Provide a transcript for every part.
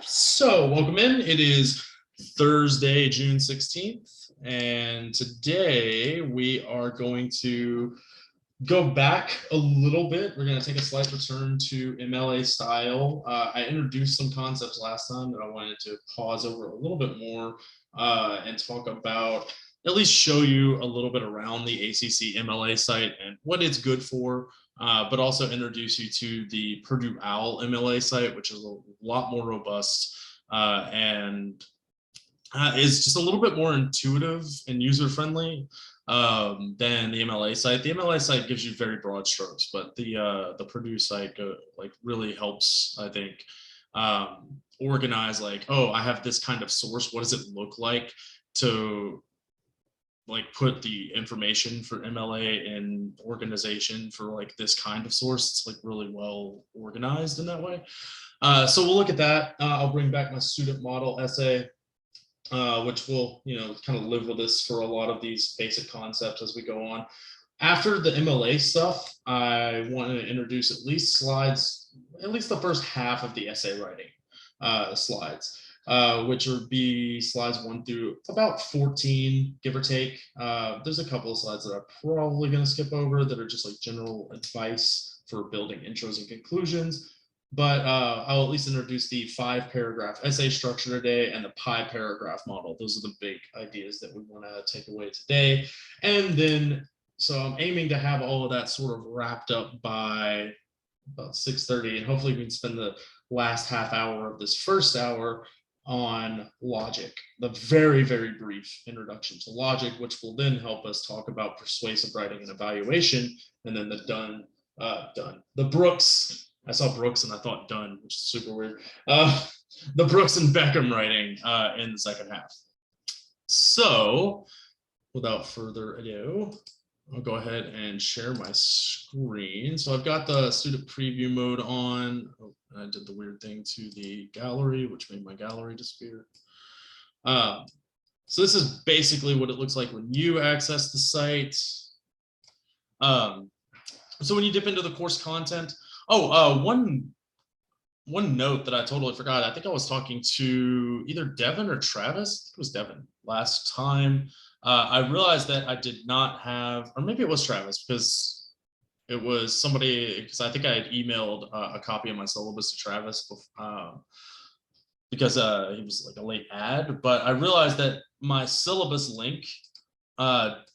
So welcome in. It is Thursday, June 16th, and today we are going to go back a little bit. We're going to take a slight return to MLA style. I introduced some concepts last time that I wanted to pause over a little bit more and talk about, at least show you a little bit around the ACC MLA site and what it's good for, but also introduce you to the Purdue OWL MLA site, which is a lot more robust and is just a little bit more intuitive and user-friendly than the MLA site. The MLA site gives you very broad strokes, but the Purdue site really helps, I think, organize oh, I have this kind of source. What does it look like to put the information for MLA in organization for this kind of source? It's really well organized in that way. So we'll look at that. I'll bring back my student model essay, which will, kind of live with us for a lot of these basic concepts as we go on. After the MLA stuff, I want to introduce at least the first half of the essay writing slides, which would be slides 1 through about 14, give or take. There's a couple of slides that I'm probably going to skip over that are just general advice for building intros and conclusions. But I'll at least introduce the 5-paragraph essay structure today and the pi paragraph model. Those are the big ideas that we want to take away today. And then, so I'm aiming to have all of that sort of wrapped up by about 6:30, and hopefully we can spend the last half hour of this first hour on logic, the very, very brief introduction to logic, which will then help us talk about persuasive writing and evaluation, and then the Brooks. I saw Brooks and I thought Dunn, which is super weird. The Brooks and Beckham writing in the second half. So without further ado, I'll go ahead and share my screen. So I've got the student preview mode on. Oh, I did the weird thing to the gallery, which made my gallery disappear. So this is basically what it looks like when you access the site. So when you dip into the course content, one note that I totally forgot. I think I was talking to either Devin or Travis. It was Devin last time. I realized that I did not have, or maybe it was Travis, because it was somebody, because I think I had emailed a copy of my syllabus to Travis because he was a late ad. But I realized that my syllabus link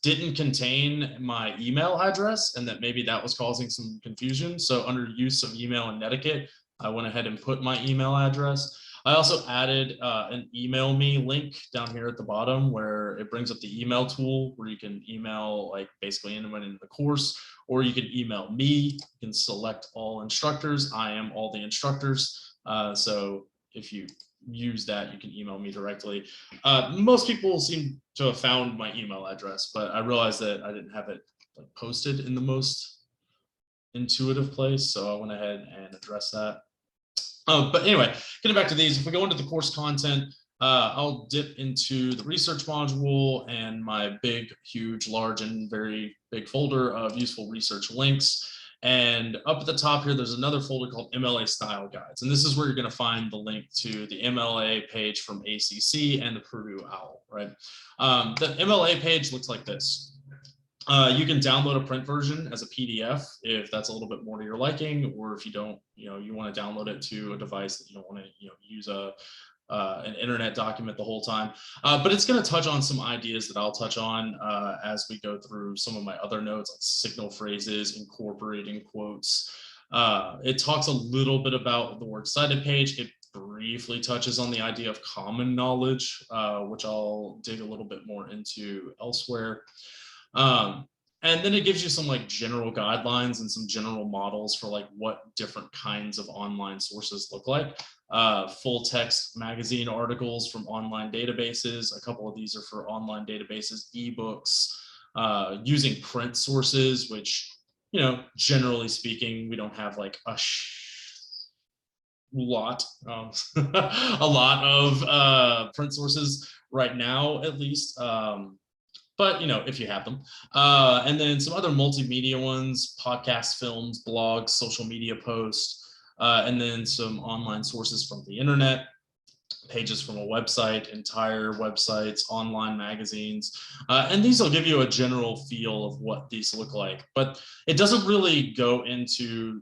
didn't contain my email address, and that maybe that was causing some confusion. So under use of email and etiquette, I went ahead and put my email address. I also added an email me link down here at the bottom where it brings up the email tool where you can email basically anyone in the course, or you can email me. You can select all instructors. I am all the instructors. So if you use that, you can email me directly. Most people seem to have found my email address, but I realized that I didn't have it posted in the most intuitive place, so I went ahead and addressed that. But anyway, getting back to these, if we go into the course content, I'll dip into the research module and my big, huge, large, and very big folder of useful research links. And up at the top here, there's another folder called MLA Style Guides. And this is where you're going to find the link to the MLA page from ACC and the Purdue OWL, right? The MLA page looks like this. You can download a print version as a PDF if that's a little bit more to your liking, or if you don't, you want to download it to a device that you don't want to, use an internet document the whole time. But it's going to touch on some ideas that I'll touch on as we go through some of my other notes, like signal phrases, incorporating quotes. It talks a little bit about the Works Cited page. It briefly touches on the idea of common knowledge, which I'll dig a little bit more into elsewhere. And then it gives you some general guidelines and some general models for what different kinds of online sources look like. Full text magazine articles from online databases. A couple of these are for online databases, ebooks, using print sources, which, generally speaking, we don't have a lot of print sources right now, at least. But if you have them, and then some other multimedia ones, podcasts, films, blogs, social media posts, and then some online sources from the internet. pages from a website, entire websites, online magazines, and these will give you a general feel of what these look like, but it doesn't really go into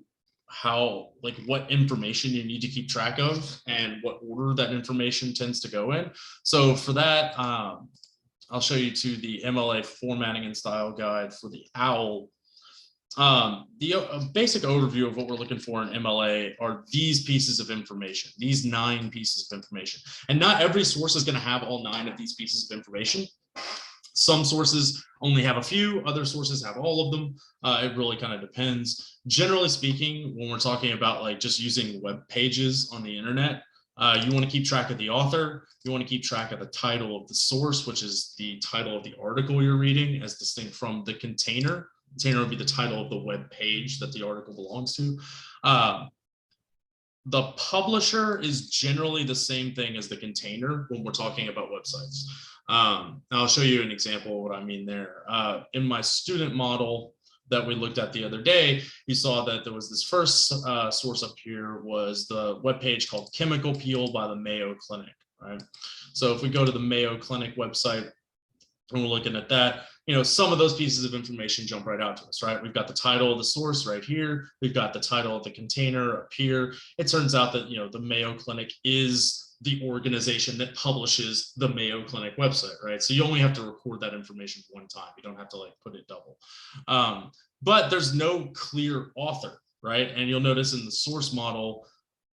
how, like, what information you need to keep track of and what order that information tends to go in. So for that, I'll show you to the MLA formatting and style guide for the OWL. The basic overview of what we're looking for in MLA are these pieces of information, these 9 pieces of information. And not every source is going to have all 9 of these pieces of information. Some sources only have a few, other sources have all of them. It really kind of depends. Generally speaking, when we're talking about like just using web pages on the internet, you want to keep track of the author. You want to keep track of the title of the source, which is the title of the article you're reading, as distinct from the container. Container would be the title of the web page that the article belongs to. The publisher is generally the same thing as the container when we're talking about websites. I'll show you an example of what I mean there. In my student model that we looked at the other day, you saw that there was this first source up here was the webpage called Chemical Peel by the Mayo Clinic, right? So if we go to the Mayo Clinic website and we're looking at that, you know, some of those pieces of information jump right out to us, right? We've got the title of the source right here. We've got the title of the container up here. It turns out that, you know, the Mayo Clinic is the organization that publishes the Mayo Clinic website, right? So you only have to record that information one time. You don't have to like put it double. But there's no clear author, right? And you'll notice in the source model,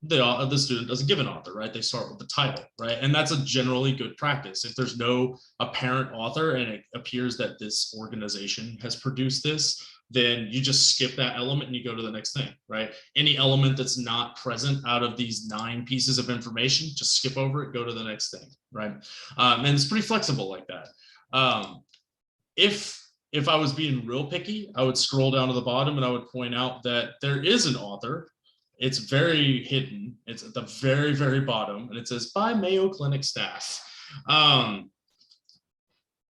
the student doesn't give an author, right? They start with the title, right? And that's a generally good practice. If there's no apparent author and it appears that this organization has produced this, then you just skip that element and you go to the next thing, right? Any element that's not present out of these 9 pieces of information, just skip over it, go to the next thing, right? And it's pretty flexible like that. If I was being real picky, I would scroll down to the bottom and I would point out that there is an author. It's very hidden. It's at the very, very bottom, and it says by Mayo Clinic staff.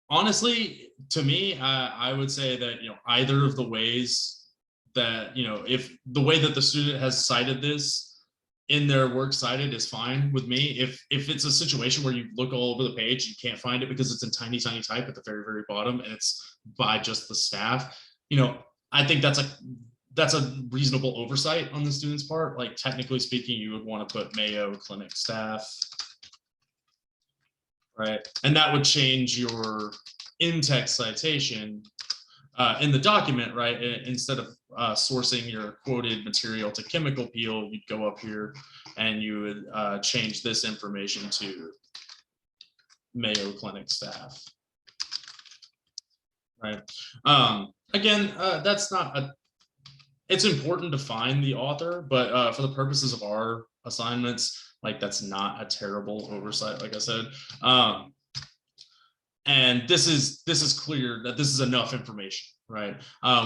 Honestly, to me, I would say that, you know, either of the ways that, you know, if the way that the student has cited this in their Works Cited is fine with me. If it's a situation where you look all over the page, you can't find it because it's in tiny, tiny type at the very, very bottom, and it's by just the staff, you know, I think that's a reasonable oversight on the student's part. Like, technically speaking, you would want to put Mayo Clinic staff, right? And that would change your in-text citation in the document, right? Instead of sourcing your quoted material to Chemical Peel, you'd go up here and you would change this information to Mayo Clinic staff, right? Again, that's not a, it's important to find the author, but for the purposes of our assignments, like, that's not a terrible oversight, like I said. And this is clear that this is enough information, right?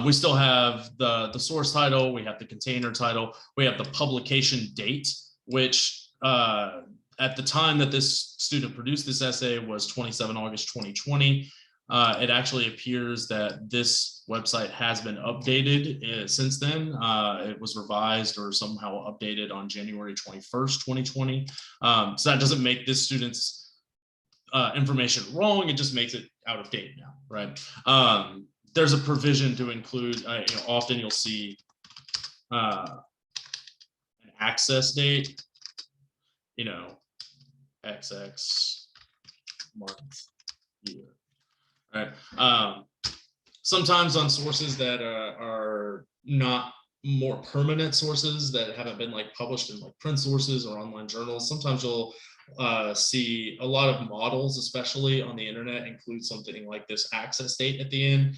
We still have the source title, we have the container title, we have the publication date, which at the time that this student produced this essay was 27 August 2020. It actually appears that this website has been updated since then. It was revised or somehow updated on January 21st, 2020. So that doesn't make this student's information wrong. It just makes it out of date now, right? There's a provision to include, you know, often you'll see an access date, you know, XX month, year. Right. Sometimes on sources that are not more permanent sources that haven't been like published in like print sources or online journals, sometimes you'll see a lot of models, especially on the internet, include something like this access date at the end.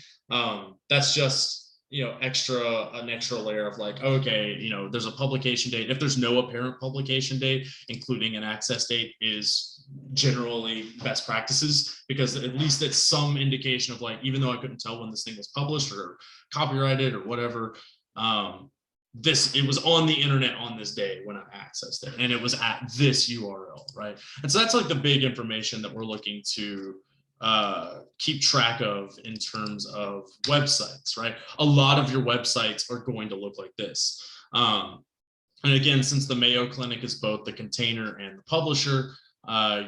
That's just, you know, an extra layer of like, okay, you know, there's a publication date. If there's no apparent publication date, including an access date is generally best practices, because at least it's some indication of like, even though I couldn't tell when this thing was published or copyrighted or whatever, it was on the internet on this day when I accessed it, and it was at this URL, right? And so that's like the big information that we're looking to keep track of in terms of websites, right? A lot of your websites are going to look like this. And again, since the Mayo Clinic is both the container and the publisher,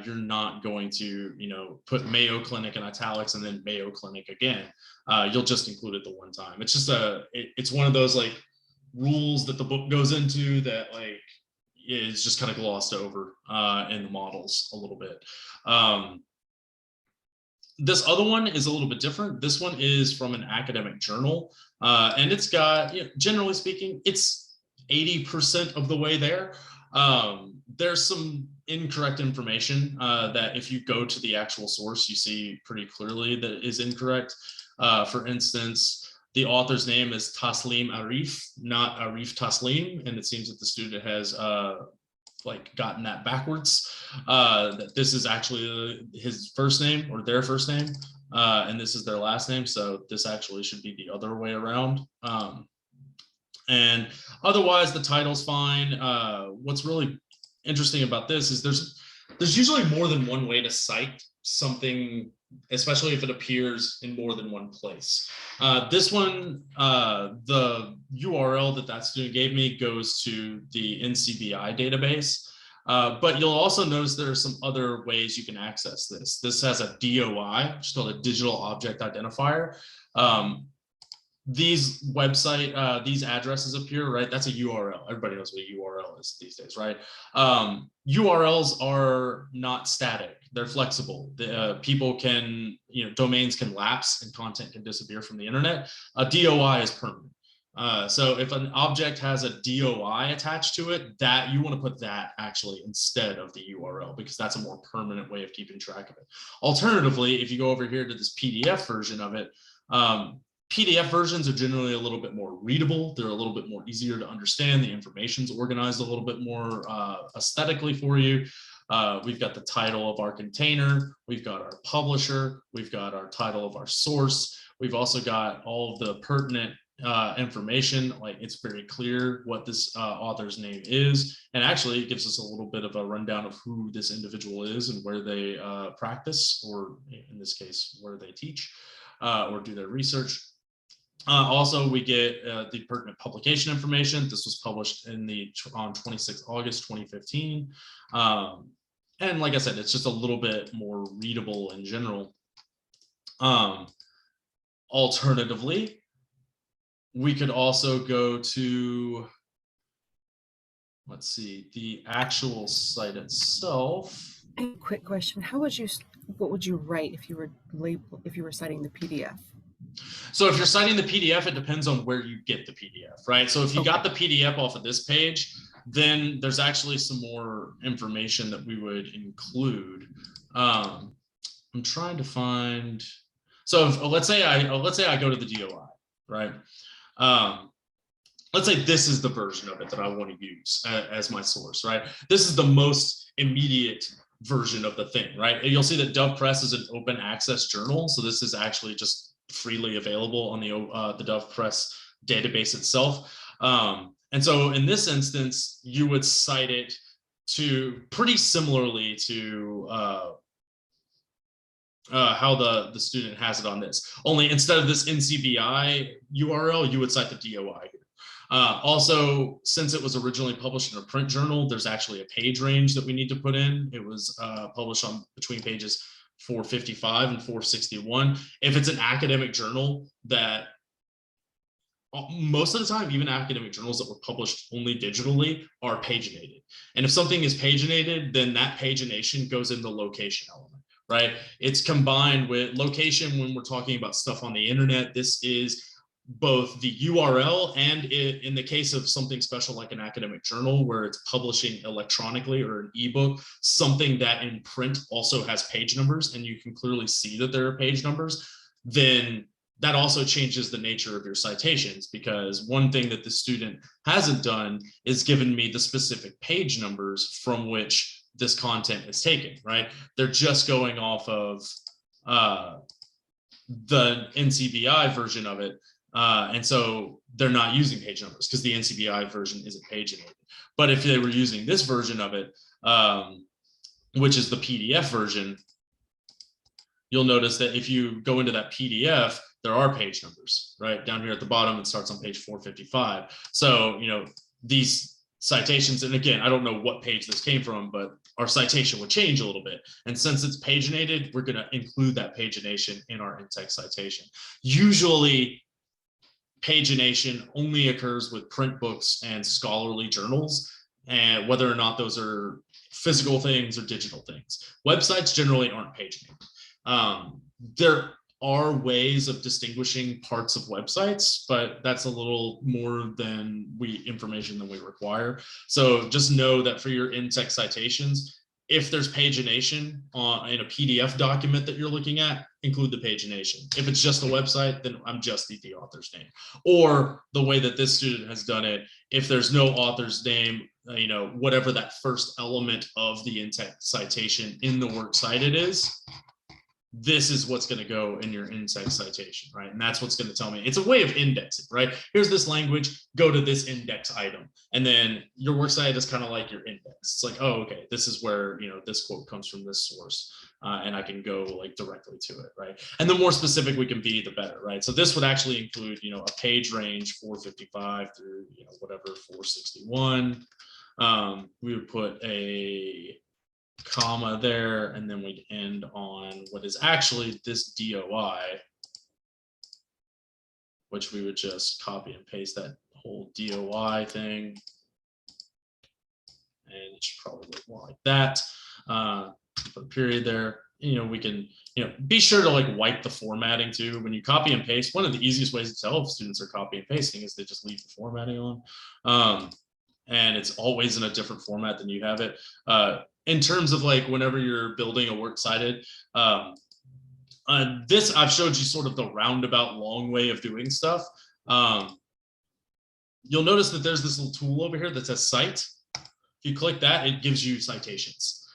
you're not going to, put Mayo Clinic in italics and then Mayo Clinic again. You'll just include it the one time. It's just it's one of those like rules that the book goes into that like is just kind of glossed over in the models a little bit. This other one is a little bit different. This one is from an academic journal, and it's got, generally speaking, it's 80% of the way there. There's some incorrect information that if you go to the actual source, you see pretty clearly that is incorrect. For instance, the author's name is Taslim Arif, not Arif Taslim, and it seems that the student has like gotten that backwards. That this is actually his first name or their first name, and this is their last name. So this actually should be the other way around. And otherwise, the title's fine. What's really interesting about this is there's usually more than one way to cite something, especially if it appears in more than one place. This one, the URL that student gave me goes to the NCBI database, but you'll also notice there are some other ways you can access this. This has a DOI, which is called a digital object identifier. These website, these addresses up here, right? That's a URL. Everybody knows what a URL is these days, right? URLs are not static. They're flexible. People can, domains can lapse and content can disappear from the internet. A DOI is permanent. So if an object has a DOI attached to it, that you want to put that actually instead of the URL, because that's a more permanent way of keeping track of it. Alternatively, if you go over here to this PDF version of it, PDF versions are generally a little bit more readable. They're a little bit more easier to understand. The information's organized a little bit more aesthetically for you. We've got the title of our container. We've got our publisher. We've got our title of our source. We've also got all of the pertinent information. Like, it's very clear what this author's name is. And actually it gives us a little bit of a rundown of who this individual is and where they practice, or in this case, where they teach or do their research. Also, we get the pertinent publication information. This was published on 26th August 2015. And like I said, it's just a little bit more readable in general. Alternatively, we could also go to, let's see, the actual site itself. A quick question: what would you write if you were citing the PDF? So if you're citing the PDF, it depends on where you get the PDF, right? So if you got the PDF off of this page, then there's actually some more information that we would include. I'm trying to find. So let's say I go to the DOI, right? Let's say this is the version of it that I want to use as my source, right? This is the most immediate version of the thing, right? And you'll see that Dove Press is an open access journal. So this is actually just freely available on the Dove Press database itself. And so in this instance, you would cite it to pretty similarly to how the student has it on this. Only instead of this NCBI URL, you would cite the DOI here. Also, since it was originally published in a print journal, there's actually a page range that we need to put in. It was published on between pages 455 and 461. If it's an academic journal, that most of the time, even academic journals that were published only digitally are paginated. And if something is paginated, then that pagination goes in the location element, right? It's combined with location when we're talking about stuff on the internet. This is both the URL and in the case of something special like an academic journal where it's publishing electronically or an ebook, something that in print also has page numbers and you can clearly see that there are page numbers, then that also changes the nature of your citations, because one thing that the student hasn't done is given me the specific page numbers from which this content is taken, right? They're just going off of the NCBI version of it. And so they're not using page numbers because the NCBI version isn't paginated. But if they were using this version of it, which is the PDF version, you'll notice that if you go into that PDF, there are page numbers, right? Down here at the bottom, it starts on page 455. So, these citations, and again, I don't know what page this came from, but our citation would change a little bit. And since it's paginated, we're going to include that pagination in our in-text citation. Usually, pagination only occurs with print books and scholarly journals, and whether or not those are physical things or digital things. Websites generally aren't paginated. There are ways of distinguishing parts of websites, but that's a little more than information than we require. So just know that for your in-text citations, if there's pagination in a PDF document that you're looking at, include the pagination. If it's just a website, then I'm just the author's name. Or the way that this student has done it, if there's no author's name, whatever that first element of the in-text citation in the works cited is, this is what's going to go in your in-text citation, right? And that's what's going to tell me. It's a way of indexing, right? Here's this language, go to this index item. And then your works cited is kind of like your index. It's like, oh, okay, this is where, this quote comes from this source. And I can go like directly to it, right? And the more specific we can be, the better, right? So this would actually include, a page range 455 through, whatever, 461. We would put a comma there, and then we'd end on what is actually this DOI, which we would just copy and paste that whole DOI thing. And it should probably look more like that. Put a period there. We can, be sure to like wipe the formatting too. When you copy and paste, one of the easiest ways to tell if students are copy and pasting is they just leave the formatting on. And it's always in a different format than you have it. In terms of like whenever you're building a works cited, this I've showed you sort of the roundabout long way of doing stuff. You'll notice that there's this little tool over here that says cite. If you click that, it gives you citations,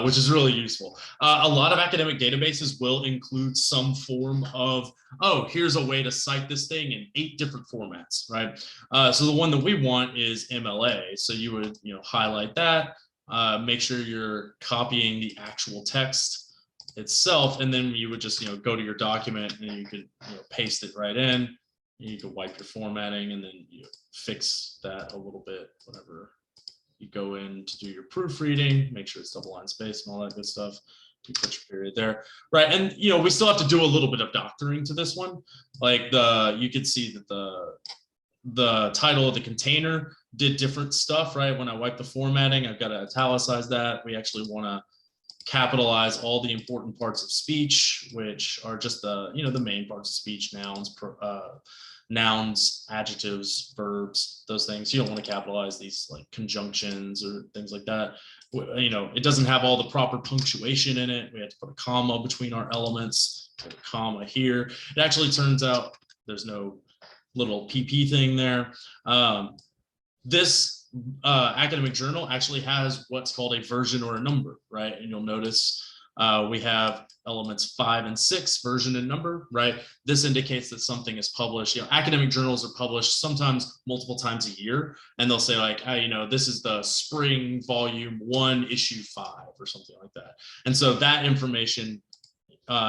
which is really useful. A lot of academic databases will include some form of, oh, here's a way to cite this thing in 8 different formats, right? So the one that we want is MLA. So you would, highlight that, make sure you're copying the actual text itself, and then you would just, go to your document and you could, paste it right in. You could wipe your formatting and then you fix that a little bit whenever you go in to do your proofreading, make sure it's double line space and all that good stuff. You put your period there, right? And we still have to do a little bit of doctoring to this one. Like you could see that the title of the container did different stuff, right? When I wipe the formatting, I've got to italicize that. We actually want to capitalize all the important parts of speech, which are just the the main parts of speech: nouns, adjectives, verbs, those things. You don't want to capitalize these like conjunctions or things like that. It doesn't have all the proper punctuation in it. We have to put a comma between our elements, put a comma here. It actually turns out there's no little PP thing there. This academic journal actually has what's called a version or a number, right? And you'll notice we have elements 5 and 6, version and number, right? This indicates that something is published. Academic journals are published sometimes multiple times a year, and they'll say like, this is the spring volume 1, issue 5, or something like that. And so that information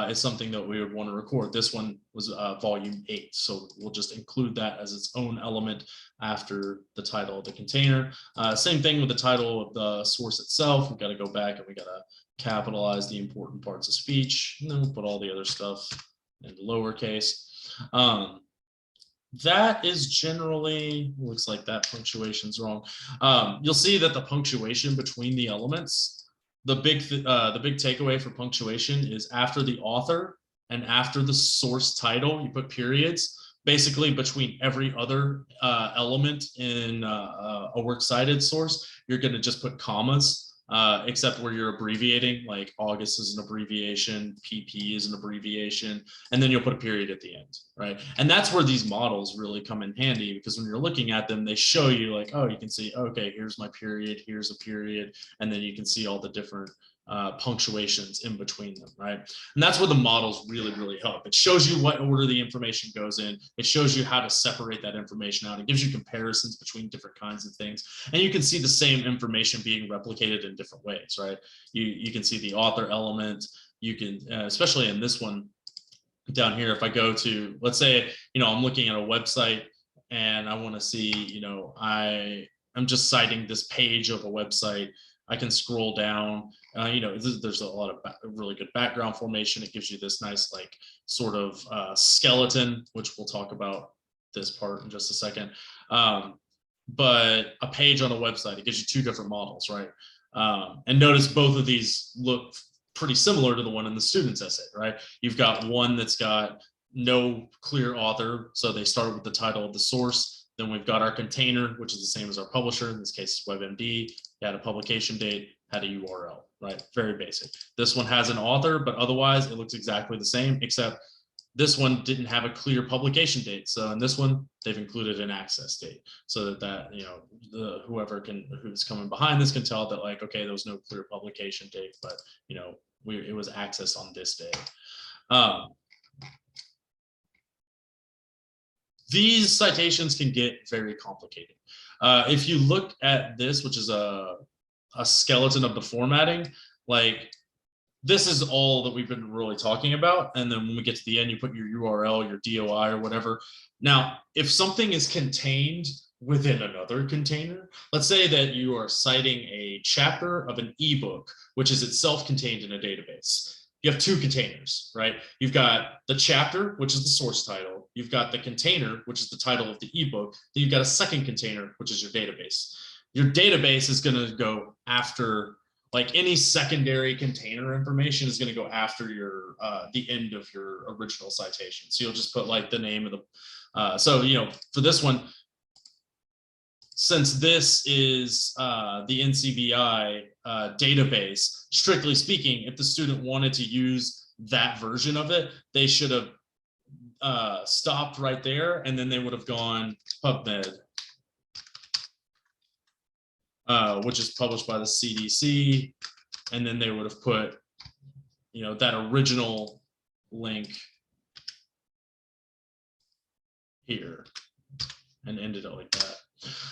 is something that we would want to record. This one was volume 8, so we'll just include that as its own element after the title of the container. Same thing with the title of the source itself. We've got to go back and we got to capitalize the important parts of speech, and then we'll put all the other stuff in lowercase. That is generally, looks like that punctuation's wrong. You'll see that the punctuation between the elements, the big takeaway for punctuation is after the author and after the source title, you put periods. Basically, between every other element in a works cited source, you're going to just put commas, except where you're abbreviating, like August is an abbreviation, PP is an abbreviation, and then you'll put a period at the end, right? And that's where these models really come in handy, because when you're looking at them, they show you like, oh, you can see, okay, here's my period, here's a period, and then you can see all the different punctuations in between them, right? And that's where the models really, really help. It shows you what order the information goes in. It shows you how to separate that information out. It gives you comparisons between different kinds of things. And you can see the same information being replicated in different ways, right? You can see the author element. You can, especially in this one down here, if I go to, let's say, I'm looking at a website and I want to see, I'm just citing this page of a website, I can scroll down. There's a lot of really good background formation. It gives you this nice like sort of skeleton, which we'll talk about this part in just a second. But a page on a website, it gives you two different models, right? And notice both of these look pretty similar to the one in the student's essay, right? You've got one that's got no clear author, so they start with the title of the source. Then we've got our container, which is the same as our publisher. In this case, WebMD. You had a publication date, had a URL, right? Very basic. This one has an author, but otherwise it looks exactly the same, except this one didn't have a clear publication date. So in this one, they've included an access date so that who's coming behind this can tell that like, okay, there was no clear publication date, but it was accessed on this day. These citations can get very complicated. If you look at this, which is a skeleton of the formatting, like this is all that we've been really talking about. And then when we get to the end, you put your URL, your DOI or whatever. Now, if something is contained within another container, let's say that you are citing a chapter of an ebook, which is itself contained in a database. You have two containers, right? You've got the chapter, which is the source title. You've got the container, which is the title of the ebook. Then you've got a second container, which is your database. Your database is going to go after, like any secondary container information is going to go after your the end of your original citation. So you'll just put like the name of the, for this one, since this is the NCBI database, strictly speaking, if the student wanted to use that version of it, they should have stopped right there, and then they would have gone PubMed, which is published by the CDC, and then they would have put, that original link here and ended it like that.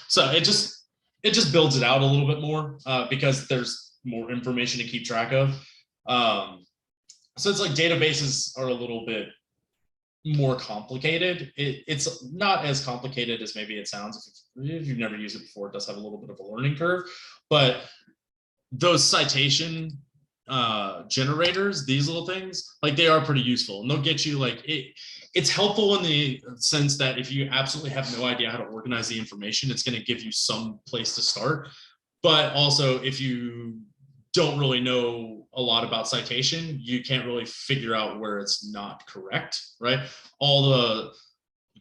So it just builds it out a little bit more because there's more information to keep track of. So it's like databases are a little bit more complicated. It's not as complicated as maybe it sounds. If you've never used it before, it does have a little bit of a learning curve, but those citation generators, these little things, like they are pretty useful, and they'll get you like it's helpful in the sense that if you absolutely have no idea how to organize the information, it's going to give you some place to start. But also, if you don't really know a lot about citation, you can't really figure out where it's not correct, right? All the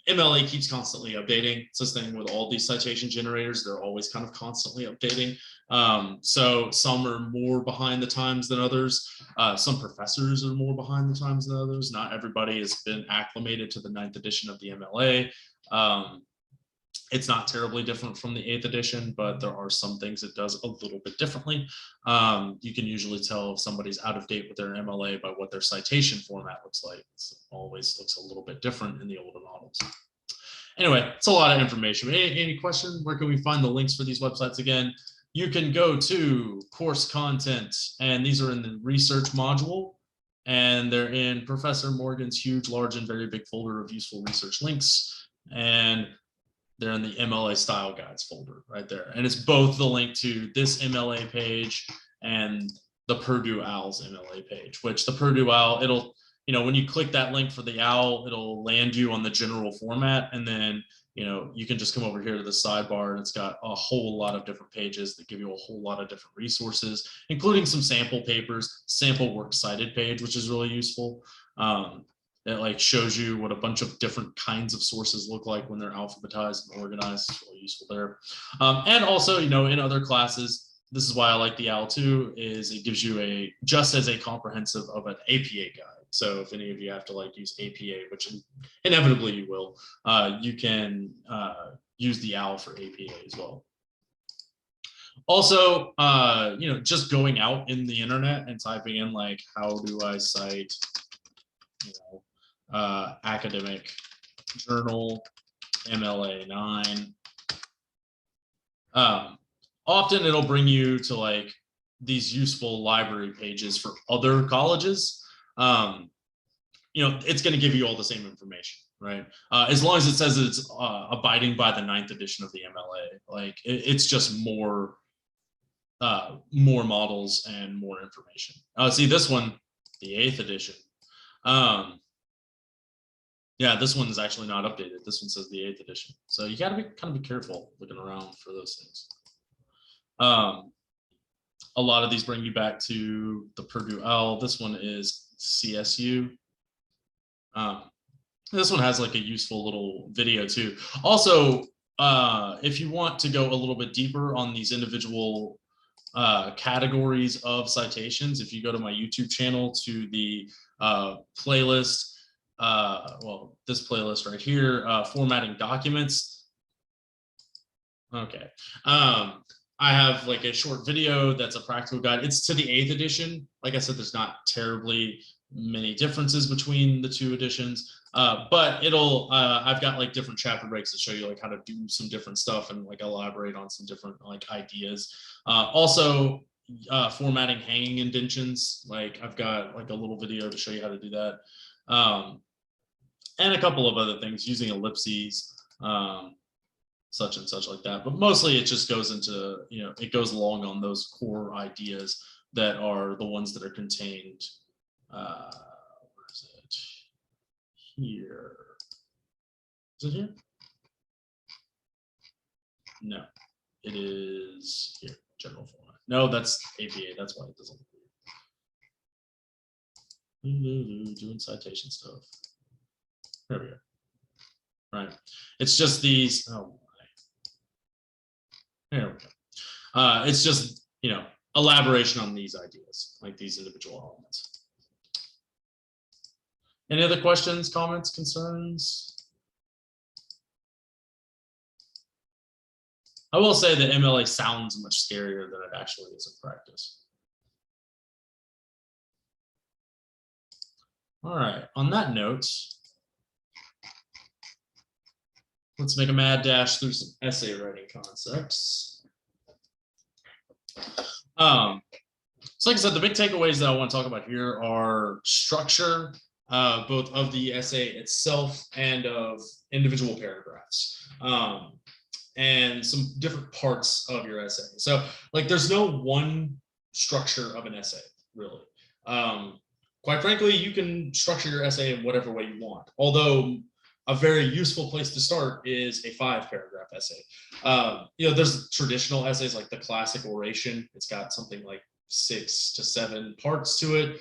MLA keeps constantly updating. It's this thing with all these citation generators, they're always kind of constantly updating. So some are more behind the times than others. Some professors are more behind the times than others. Not everybody has been acclimated to the 9th edition of the MLA. It's not terribly different from the 8th edition, but there are some things it does a little bit differently. You can usually tell if somebody's out of date with their MLA by what their citation format looks like. It always looks a little bit different in the older models. Anyway, it's a lot of information. Any question? Where can we find the links for these websites again? You can go to course content, and these are in the research module, and they're in Professor Morgan's huge, large, and very big folder of useful research links. And they're in the MLA style guides folder right there. And it's both the link to this MLA page and the Purdue OWL's MLA page, which the Purdue OWL, it'll, when you click that link for the OWL, it'll land you on the general format. And then, you can just come over here to the sidebar, and it's got a whole lot of different pages that give you a whole lot of different resources, including some sample papers, sample Works Cited page, which is really useful. It like shows you what a bunch of different kinds of sources look like when they're alphabetized and organized. It's really useful there. And also, in other classes, this is why I like the OWL too, is it gives you just as a comprehensive of an APA guide. So if any of you have to like use APA, which inevitably you will, you can use the OWL for APA as well. Also, just going out in the internet and typing in like, how do I cite, academic journal MLA 9. Often it'll bring you to like these useful library pages for other colleges. It's going to give you all the same information, right? As long as it says it's abiding by the 9th edition of the MLA, like it's just more models and more information. See this one, the 8th edition. Yeah, this one is actually not updated. This one says the 8th edition. So you got to kind of be careful looking around for those things. A lot of these bring you back to the Purdue L. This one is CSU. This one has like a useful little video too. Also, if you want to go a little bit deeper on these individual categories of citations, if you go to my YouTube channel to the playlist, well, this playlist right here, formatting documents. Okay. I have like a short video that's a practical guide. It's to the 8th edition. Like I said, there's not terribly many differences between the 2 editions, but it'll I've got like different chapter breaks to show you like how to do some different stuff and like elaborate on some different like ideas. Also formatting hanging indentions, like I've got like a little video to show you how to do that, and a couple of other things using ellipses, such and such like that. But mostly it just goes into, you know, it goes along on those core ideas that are the ones that are contained. Where is it? Here. Is it here? No, it is here. General format. No, that's APA. That's why it doesn't look weird. Doing citation stuff. There we go. Right. It's just these. Oh, there we go. It's just, you know, elaboration on these ideas, like these individual elements. Any other questions, comments, concerns? I will say that MLA sounds much scarier than it actually is in practice. All right, on that note, let's make a mad dash through some essay writing concepts. So like I said, the big takeaways that I want to talk about here are structure, both of the essay itself and of individual paragraphs, and some different parts of your essay. So like there's no one structure of an essay, really. Quite frankly, you can structure your essay in whatever way you want, although a very useful place to start is a 5-paragraph essay. You know, there's traditional essays like the classic oration. It's got something like 6 to 7 parts to it.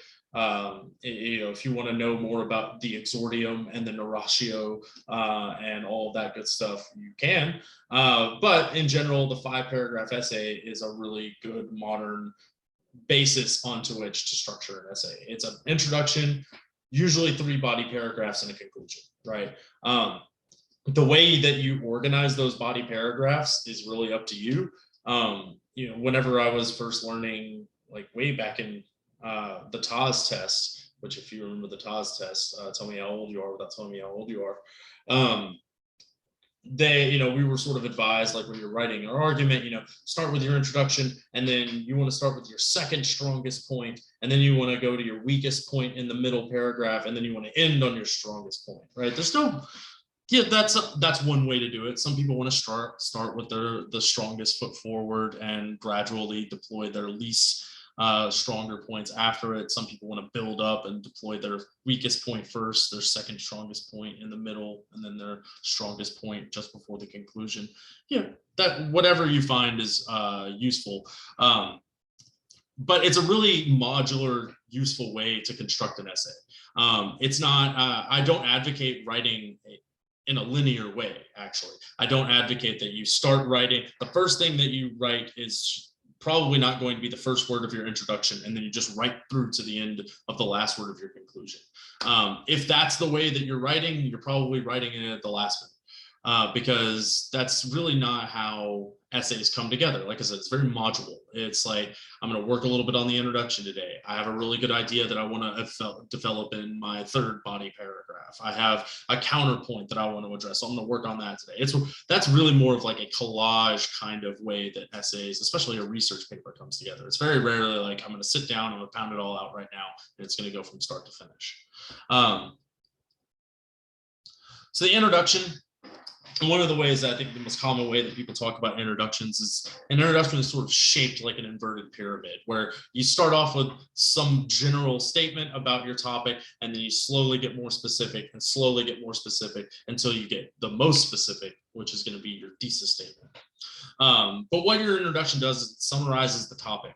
You know, if you want to know more about the exordium and the narratio and all of that good stuff, you can. But in general, the 5-paragraph essay is a really good modern basis onto which to structure an essay. It's an introduction, usually 3 body paragraphs and a conclusion, right? The way that you organize those body paragraphs is really up to you. You know, whenever I was first learning, like way back in the TAS test, which if you remember the TAS test, tell me how old you are without telling me how old you are. They, you know, we were sort of advised, like when you're writing an argument, you know, start with your introduction, and then you want to start with your second strongest point, and then you want to go to your weakest point in the middle paragraph, and then you want to end on your strongest point, right? There's no, yeah, that's one way to do it. Some people want to start with the strongest foot forward and gradually deploy their least stronger points after it. Some people want to build up and deploy their weakest point first, their second strongest point in the middle, and then their strongest point just before the conclusion. Yeah, that whatever you find is useful. But it's a really modular, useful way to construct an essay. It's not, I don't advocate writing in a linear way, actually. I don't advocate that you start writing, the first thing that you write is probably not going to be the first word of your introduction, and then you just write through to the end of the last word of your conclusion. If that's the way that you're writing, you're probably writing it at the last minute, because that's really not how essays come together. Like I said, it's very modular. It's like, I'm going to work a little bit on the introduction today. I have a really good idea that I want to develop in my 3rd body paragraph. I have a counterpoint that I want to address, so I'm going to work on that today. That's really more of like a collage kind of way that essays, especially a research paper, comes together. It's very rarely like, I'm going to sit down, I'm going to pound it all out right now, and it's going to go from start to finish. So the introduction, and one of the ways that I think the most common way that people talk about introductions is an introduction is sort of shaped like an inverted pyramid, where you start off with some general statement about your topic, and then you slowly get more specific and slowly get more specific until you get the most specific, which is going to be your thesis statement. But what your introduction does is it summarizes the topic.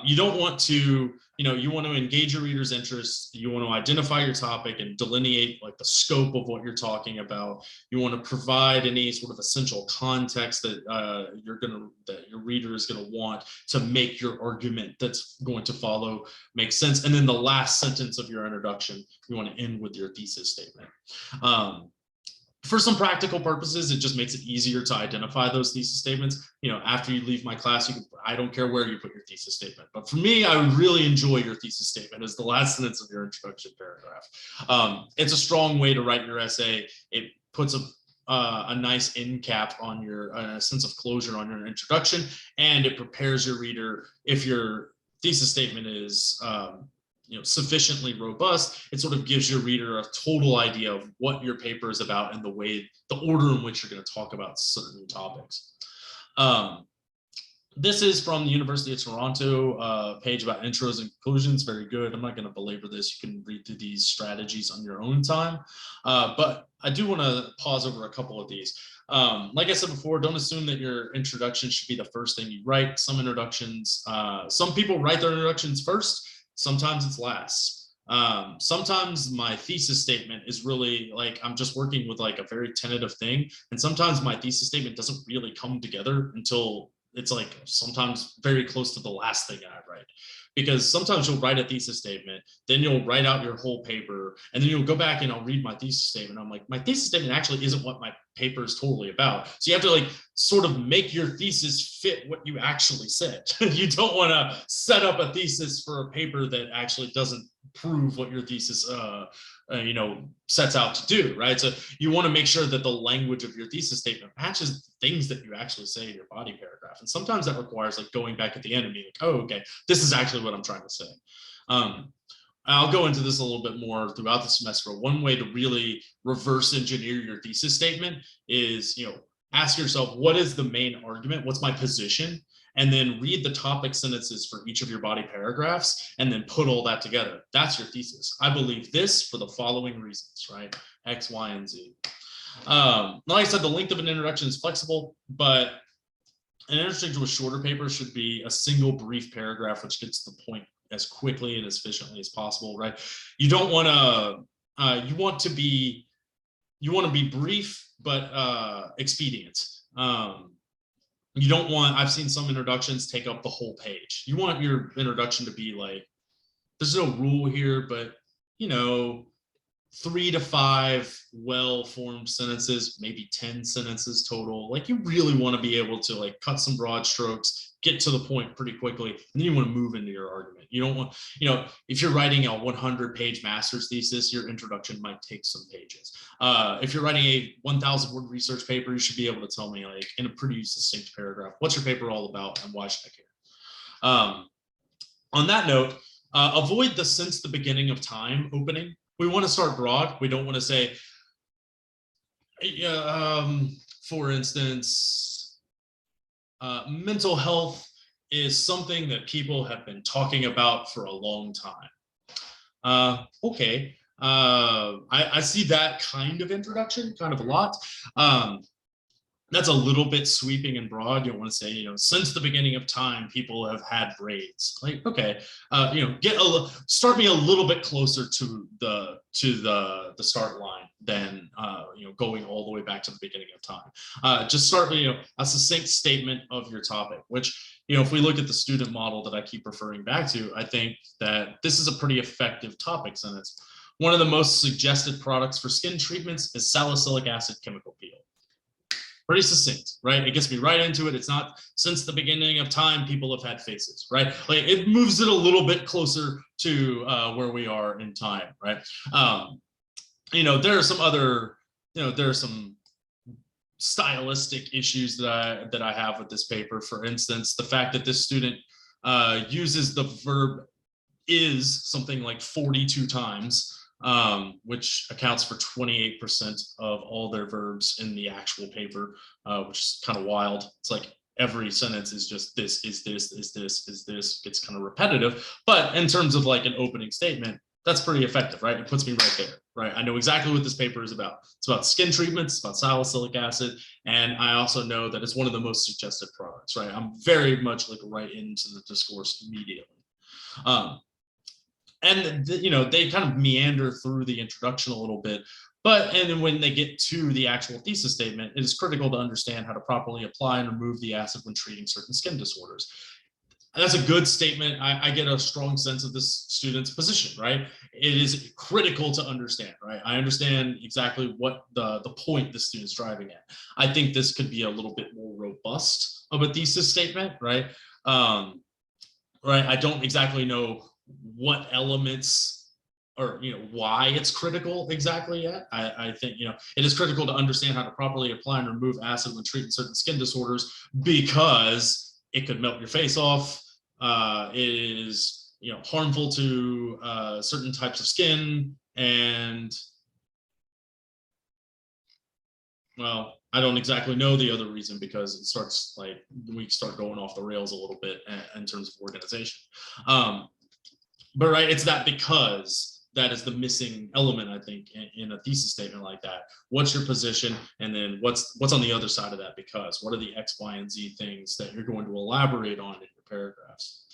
You don't want to, you want to engage your reader's interest. You want to identify your topic and delineate like the scope of what you're talking about. You want to provide any sort of essential context that that your reader is going to want to make your argument that's going to follow make sense. And then the last sentence of your introduction, you want to end with your thesis statement. For some practical purposes, it just makes it easier to identify those thesis statements. After you leave my class, I don't care where you put your thesis statement. But for me, I really enjoy your thesis statement as the last sentence of your introduction paragraph. It's a strong way to write your essay. It puts a nice end cap on your sense of closure on your introduction, and it prepares your reader. If your thesis statement is sufficiently robust, it sort of gives your reader a total idea of what your paper is about and the order in which you're going to talk about certain topics. This is from the University of Toronto page about intros and conclusions. Very good. I'm not going to belabor this. You can read through these strategies on your own time. But I do want to pause over a couple of these. Like I said before, don't assume that your introduction should be the first thing you write. Some introductions, some people write their introductions first. Sometimes it's last. Sometimes my thesis statement is really like I'm just working with like a very tentative thing. And sometimes my thesis statement doesn't really come together until it's like sometimes very close to the last thing I write. Because sometimes you'll write a thesis statement, then you'll write out your whole paper, and then you'll go back and I'll read my thesis statement. I'm like, my thesis statement actually isn't what my paper is totally about. So you have to like sort of make your thesis fit what you actually said. You don't want to set up a thesis for a paper that actually doesn't prove what your thesis sets out to do, right? So you want to make sure that the language of your thesis statement matches things that you actually say in your body paragraph. And sometimes that requires like going back at the end and being like, oh, okay, this is actually what I'm trying to say. I'll go into this a little bit more throughout the semester. One way to really reverse engineer your thesis statement is, ask yourself, what is the main argument? What's my position? And then read the topic sentences for each of your body paragraphs and then put all that together. That's your thesis. I believe this for the following reasons, right? X, Y, and Z. Like I said, the length of an introduction is flexible, but an introduction to a shorter paper should be a single brief paragraph, which gets to the point as quickly and as efficiently as possible, right? You don't want to, you want to be brief, but expedient. You don't want, I've seen some introductions take up the whole page. You want your introduction to be like, there's no rule here, but 3 to 5 well-formed sentences, maybe 10 sentences total. Like you really want to be able to like cut some broad strokes, get to the point pretty quickly, and then you want to move into your argument. You don't want, if you're writing a 100-page master's thesis, your introduction might take some pages. If you're writing a 1,000-word research paper, you should be able to tell me like in a pretty succinct paragraph, what's your paper all about and why should I care? On that note, avoid the since the beginning of time opening. We want to start broad. We don't want to say, for instance, mental health is something that people have been talking about for a long time. Okay. I see that kind of introduction kind of a lot. That's a little bit sweeping and broad. You don't want to say, since the beginning of time, people have had raids. Like, okay, start me a little bit closer to the start line than going all the way back to the beginning of time. Just start a succinct statement of your topic. Which if we look at the student model that I keep referring back to, I think that this is a pretty effective topic sentence. One of the most suggested products for skin treatments is salicylic acid chemical peel. Pretty succinct, right? It gets me right into it. It's not since the beginning of time people have had faces, right? Like it moves it a little bit closer to where we are in time, right? There are some other, there are some stylistic issues that I have with this paper. For instance, the fact that this student uses the verb is something like 42 times. which accounts for 28% of all their verbs in the actual paper, which is kind of wild. It's like every sentence is just this, is this, is this, is this. It's kind of repetitive. But in terms of like an opening statement, that's pretty effective, right? It puts me right there, right? I know exactly what this paper is about. It's about skin treatments, it's about salicylic acid, and I also know that it's one of the most suggested products, right? I'm very much like right into the discourse immediately. And you know, they kind of meander through the introduction a little bit, but and then when they get to the actual thesis statement, it is critical to understand how to properly apply and remove the acid when treating certain skin disorders. And that's a good statement. I get a strong sense of this student's position, right? It is critical to understand, right? I understand exactly what the point the student's driving at. I think this could be a little bit more robust of a thesis statement, right? Right. I don't exactly know what elements or, you know, why it's critical exactly yet. I think, you know, it is critical to understand how to properly apply and remove acid when treating certain skin disorders, because it could melt your face off. It is, you know, harmful to certain types of skin, and well, I don't exactly know the other reason, because it starts like we start going off the rails a little bit in terms of organization. But right, it's that because that is the missing element, I think, in a thesis statement like that. What's your position, and then what's on the other side of that? Because what are the X, Y, and Z things that you're going to elaborate on in your paragraphs?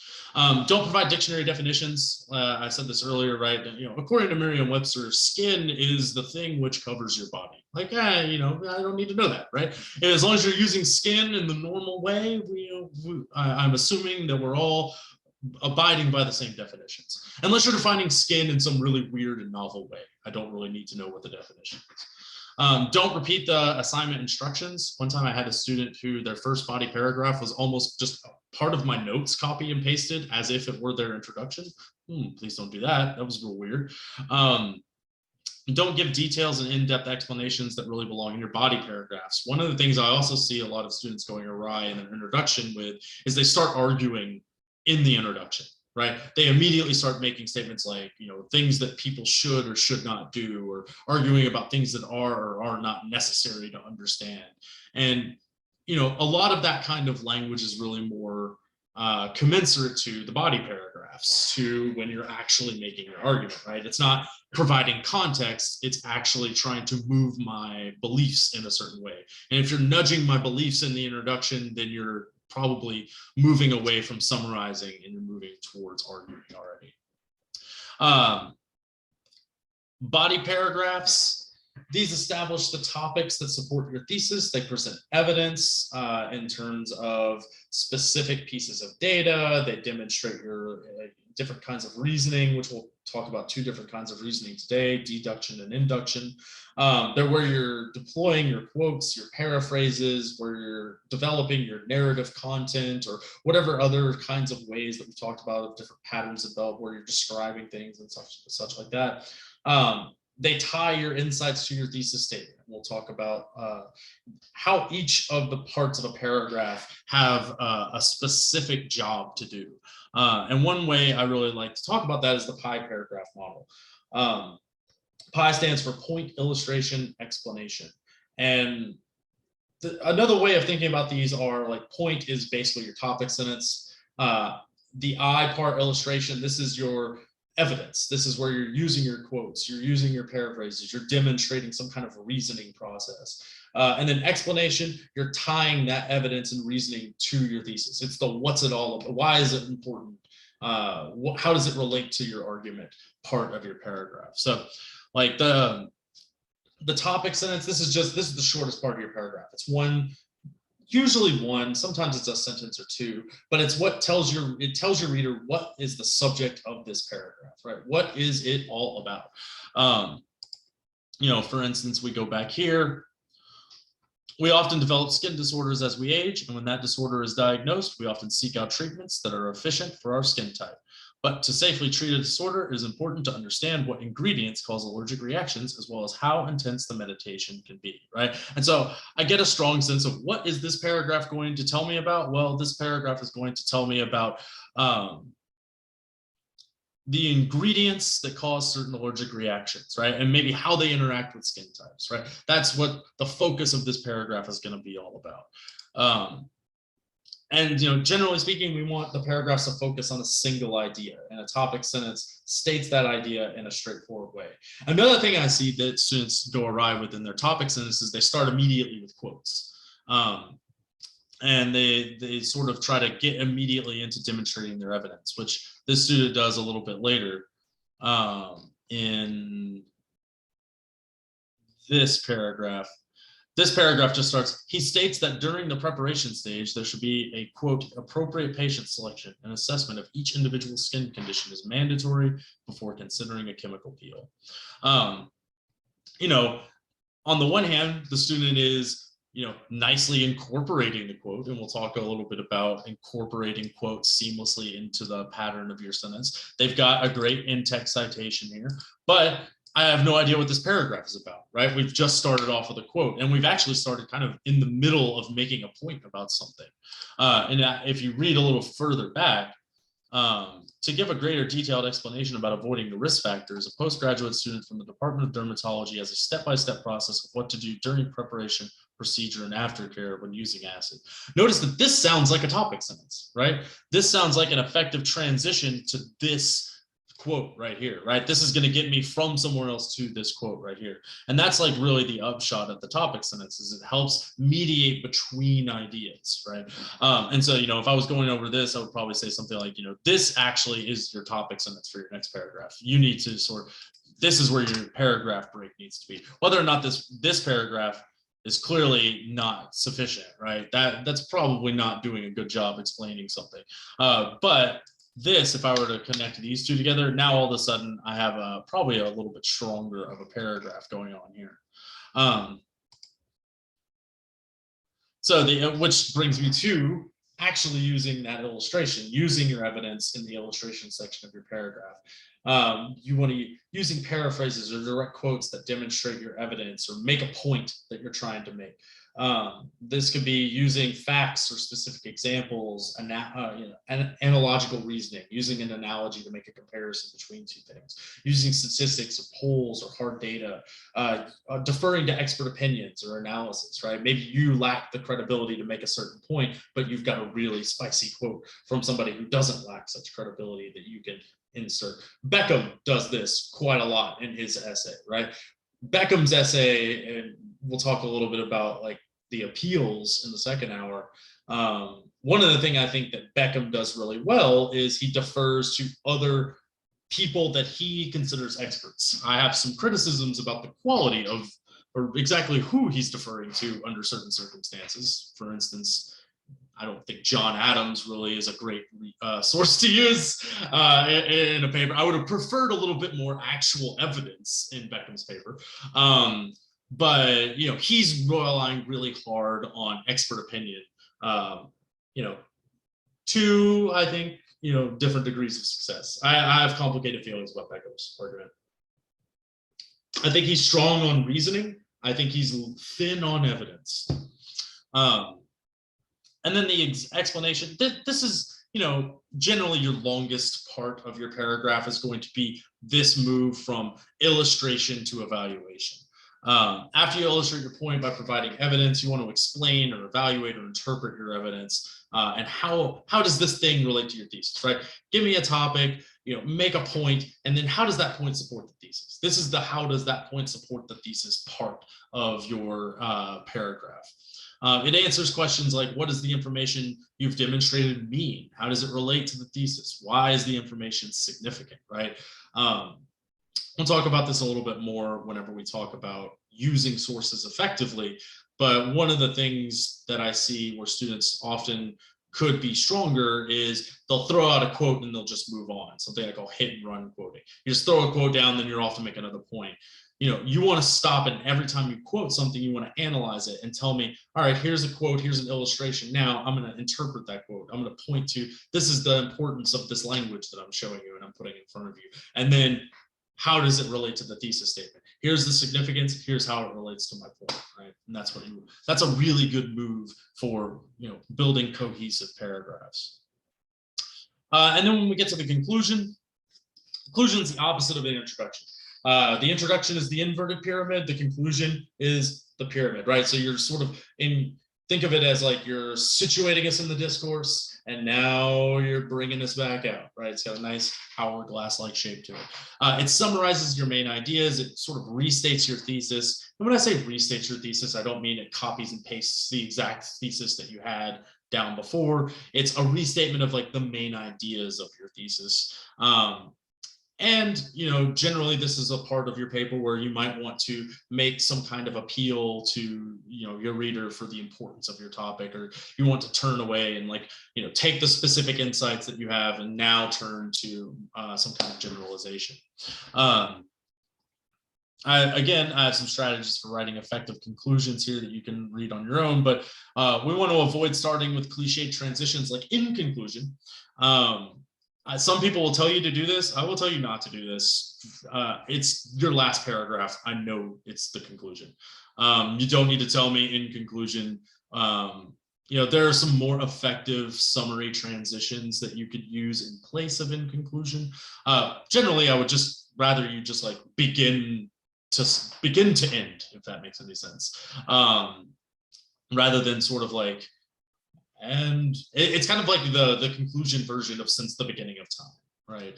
Don't provide dictionary definitions. I said this earlier, right? You know, according to Merriam-Webster, skin is the thing which covers your body. Like, you know, I don't need to know that, right? And as long as you're using skin in the normal way, I'm assuming that we're all abiding by the same definitions, unless you're defining skin in some really weird and novel way. I don't really need to know what the definition is. Don't repeat the assignment instructions. One time I had a student who their first body paragraph was almost just part of my notes copy and pasted as if it were their introduction. Please don't do that. That was real weird. Don't give details and in-depth explanations that really belong in your body paragraphs. One of the things I also see a lot of students going awry in their introduction with is they start arguing in the introduction, right? They immediately start making statements like, you know, things that people should or should not do, or arguing about things that are or are not necessary to understand. And, you know, a lot of that kind of language is really more commensurate to the body paragraphs, to when you're actually making your argument, right? It's not providing context, it's actually trying to move my beliefs in a certain way. And if you're nudging my beliefs in the introduction, then you're probably moving away from summarizing and you're moving towards arguing already. Body paragraphs, these establish the topics that support your thesis. They present evidence in terms of specific pieces of data. They demonstrate your different kinds of reasoning, which we'll talk about 2 different kinds of reasoning today, deduction and induction. They're where you're deploying your quotes, your paraphrases, where you're developing your narrative content, or whatever other kinds of ways that we've talked about, different patterns develop where you're describing things and such like that. They tie your insights to your thesis statement. We'll talk about how each of the parts of a paragraph have a specific job to do. And one way I really like to talk about that is the PI paragraph model. PI stands for point, illustration, explanation. And another way of thinking about these are like, point is basically your topic sentence. The I part, illustration, this is your evidence. This is where you're using your quotes, you're using your paraphrases, you're demonstrating some kind of reasoning process. And then explanation, you're tying that evidence and reasoning to your thesis. It's the what's it all about, why is it important, how does it relate to your argument part of your paragraph. So like the topic sentence, this is the shortest part of your paragraph. It's usually one, sometimes it's a sentence or 2, but it's what tells your reader what is the subject of this paragraph, right? What is it all about? You know, for instance, we go back here. We often develop skin disorders as we age, and when that disorder is diagnosed, we often seek out treatments that are efficient for our skin type. But to safely treat a disorder, it is important to understand what ingredients cause allergic reactions, as well as how intense the medication can be, right? And so I get a strong sense of what is this paragraph going to tell me about? Well, this paragraph is going to tell me about the ingredients that cause certain allergic reactions, right? And maybe how they interact with skin types, right? That's what the focus of this paragraph is going to be all about. And generally speaking, we want the paragraphs to focus on a single idea, and a topic sentence states that idea in a straightforward way. Another thing I see that students go awry with in their topic sentences, they start immediately with quotes. And they sort of try to get immediately into demonstrating their evidence, which this student does a little bit later in this paragraph. This paragraph just starts, he states that during the preparation stage, there should be a, quote, appropriate patient selection and assessment of each individual skin condition is mandatory before considering a chemical peel. On the one hand, the student is nicely incorporating the quote, and we'll talk a little bit about incorporating quotes seamlessly into the pattern of your sentence. They've got a great in-text citation here, but I have no idea what this paragraph is about, right? We've just started off with a quote, and we've actually started kind of in the middle of making a point about something. And if you read a little further back, to give a greater detailed explanation about avoiding the risk factors, a postgraduate student from the Department of Dermatology has a step-by-step process of what to do during preparation, procedure, and aftercare when using acid. Notice that this sounds like a topic sentence, right? This sounds like an effective transition to this quote right here, right? This is going to get me from somewhere else to this quote right here. And that's like really the upshot of the topic sentence, is it helps mediate between ideas, right? And so, if I was going over this, I would probably say something like, this actually is your topic sentence for your next paragraph. You need to this is where your paragraph break needs to be. Whether or not this paragraph is clearly not sufficient, right? That's probably not doing a good job explaining something. But this, if I were to connect these two together, now all of a sudden I have probably a little bit stronger of a paragraph going on here. Which brings me to actually using that illustration, using your evidence in the illustration section of your paragraph. You want to using paraphrases or direct quotes that demonstrate your evidence or make a point that you're trying to make. This could be using facts or specific examples, analogical reasoning, using an analogy to make a comparison between two things, using statistics or polls or hard data, deferring to expert opinions or analysis, right? Maybe you lack the credibility to make a certain point, but you've got a really spicy quote from somebody who doesn't lack such credibility that you can insert. Beckham does this quite a lot in his essay, right? Beckham's essay, and we'll talk a little bit about like the appeals in the second hour. One of the things I think that Beckham does really well is he defers to other people that he considers experts. I have some criticisms about the quality of, or exactly who he's deferring to under certain circumstances. For instance, I don't think John Adams really is a great source to use in a paper. I would have preferred a little bit more actual evidence in Beckham's paper. But he's relying really hard on expert opinion. To, I think, different degrees of success. I have complicated feelings about Beckham's argument. I think he's strong on reasoning. I think he's thin on evidence. And then the explanation, this is, generally your longest part of your paragraph is going to be this move from illustration to evaluation. After you illustrate your point by providing evidence, you want to explain or evaluate or interpret your evidence. And how does this thing relate to your thesis, right? Give me a topic, make a point, and then how does that point support the thesis? This is the how does that point support the thesis part of your paragraph. It answers questions like, what does the information you've demonstrated mean? How does it relate to the thesis? Why is the information significant, right? We'll talk about this a little bit more whenever we talk about using sources effectively. But one of the things that I see where students often could be stronger is they'll throw out a quote and they'll just move on. Something I call hit and run quoting. You just throw a quote down, then you're off to make another point. You want to stop, and every time you quote something, you want to analyze it and tell me, all right, here's a quote, here's an illustration. Now I'm going to interpret that quote. I'm going to point to, this is the importance of this language that I'm showing you and I'm putting in front of you. And then how does it relate to the thesis statement? Here's the significance. Here's how it relates to my point, right? And that's a really good move for, building cohesive paragraphs. And then when we get to the conclusion, Conclusion is the opposite of an introduction. The introduction is the inverted pyramid. The conclusion is the pyramid, right? So you're sort of think of it as like you're situating us in the discourse, and now you're bringing us back out, right? It's got a nice hourglass-like shape to it. It summarizes your main ideas. It sort of restates your thesis. And when I say restates your thesis, I don't mean it copies and pastes the exact thesis that you had down before. It's a restatement of like the main ideas of your thesis. And, generally this is a part of your paper where you might want to make some kind of appeal to, your reader for the importance of your topic, or you want to turn away and take the specific insights that you have and now turn to some kind of generalization. I have some strategies for writing effective conclusions here that you can read on your own, but we want to avoid starting with cliched transitions like in conclusion. Some people will tell you to do this. I will tell you not to do this. It's your last paragraph. I know it's the conclusion. You don't need to tell me in conclusion. There are some more effective summary transitions that you could use in place of in conclusion. Generally, I would just rather you just like begin to end, if that makes any sense, rather than sort of like. And it's kind of like the conclusion version of since the beginning of time, right?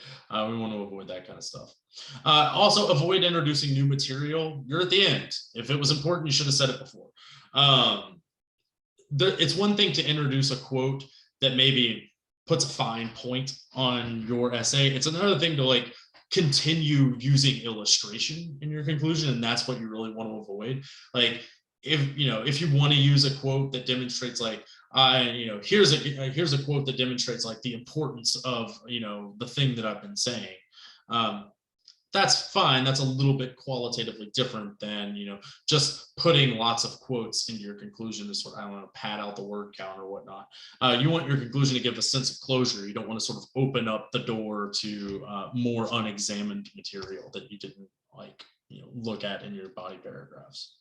We want to avoid that kind of stuff. Also, avoid introducing new material. You're at the end. If it was important, you should have said it before. It's one thing to introduce a quote that maybe puts a fine point on your essay. It's another thing to like continue using illustration in your conclusion, and that's what you really want to avoid. Like if you want to use a quote that demonstrates like here's a quote that demonstrates like the importance of the thing that I've been saying. That's fine. That's a little bit qualitatively different than just putting lots of quotes into your conclusion to sort of pad out the word count or whatnot. You want your conclusion to give a sense of closure. You don't want to sort of open up the door to more unexamined material that you didn't look at in your body paragraphs.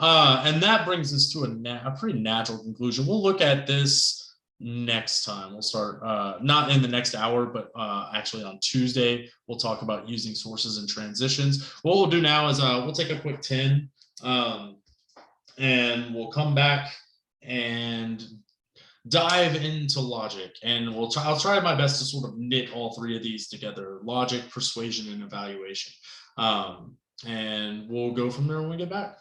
And that brings us to a pretty natural conclusion. We'll look at this next time. We'll start not in the next hour, but actually on Tuesday, we'll talk about using sources and transitions. What we'll do now is we'll take a quick 10 and we'll come back and dive into logic, and I'll try my best to sort of knit all three of these together: logic, persuasion, and evaluation. And we'll go from there when we get back.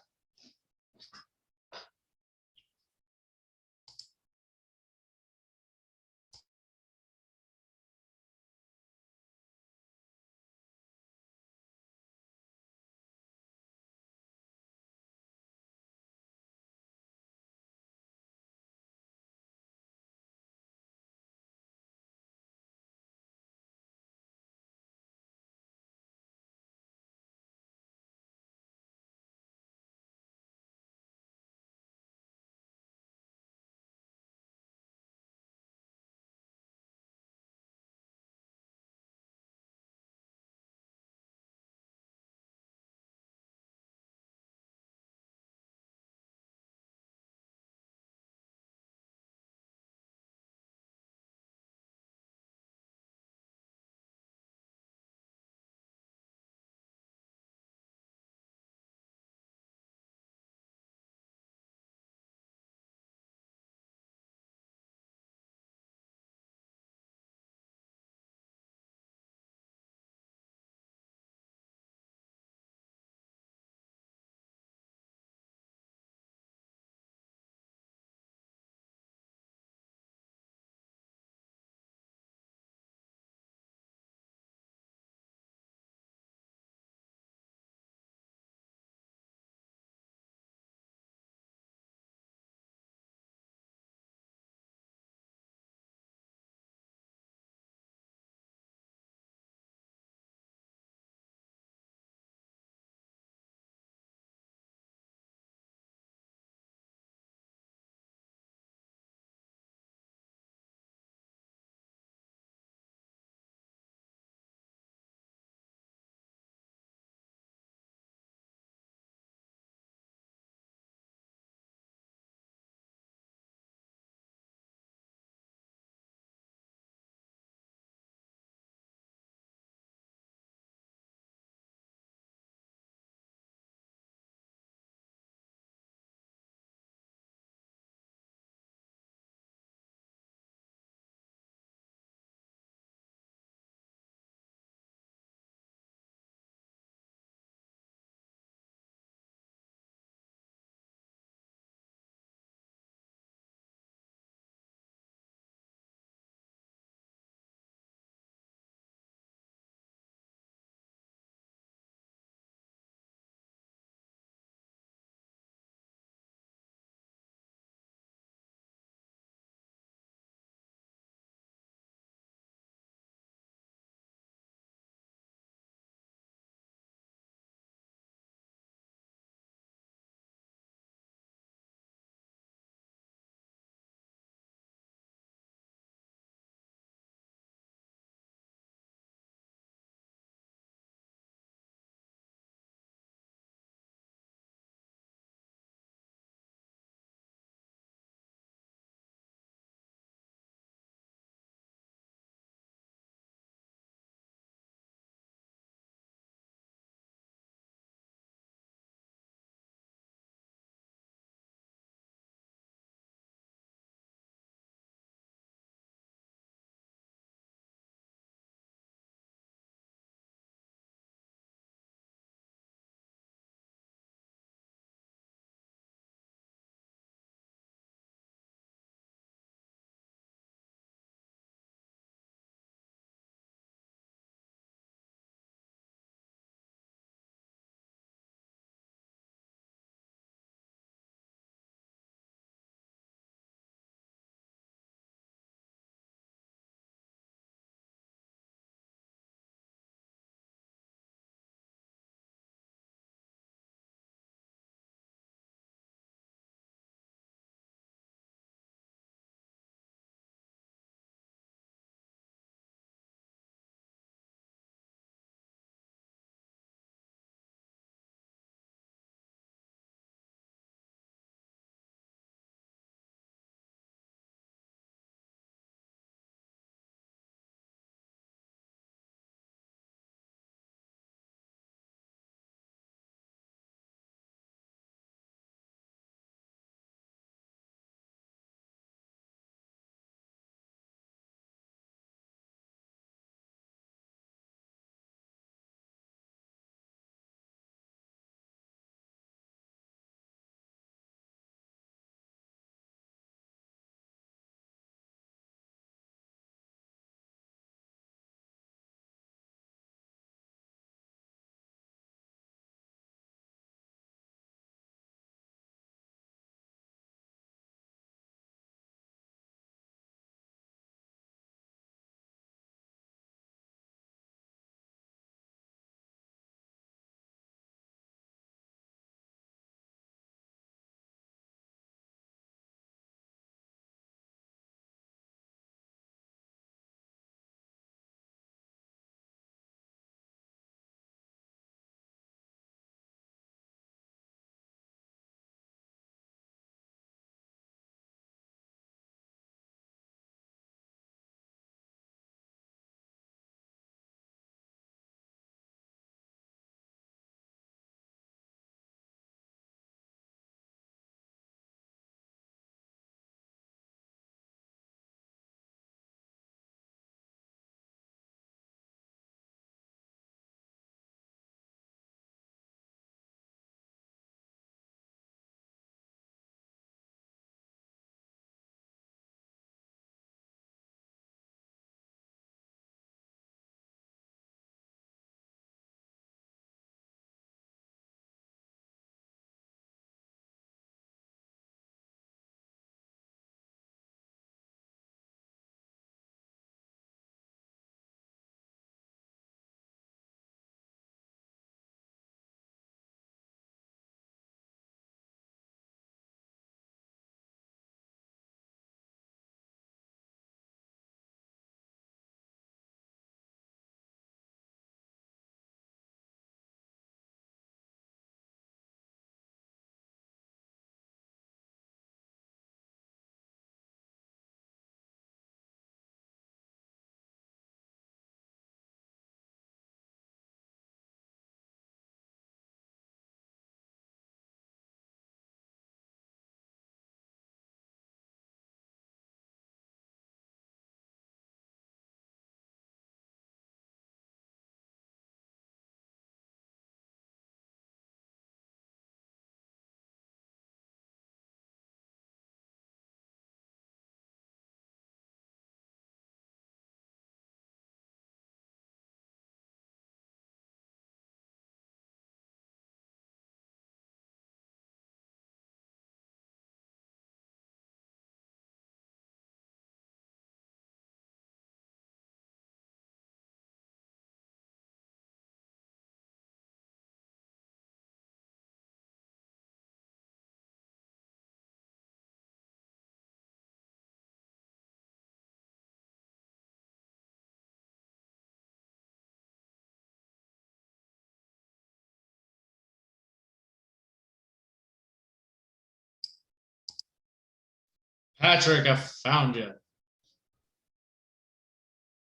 Patrick, I found you.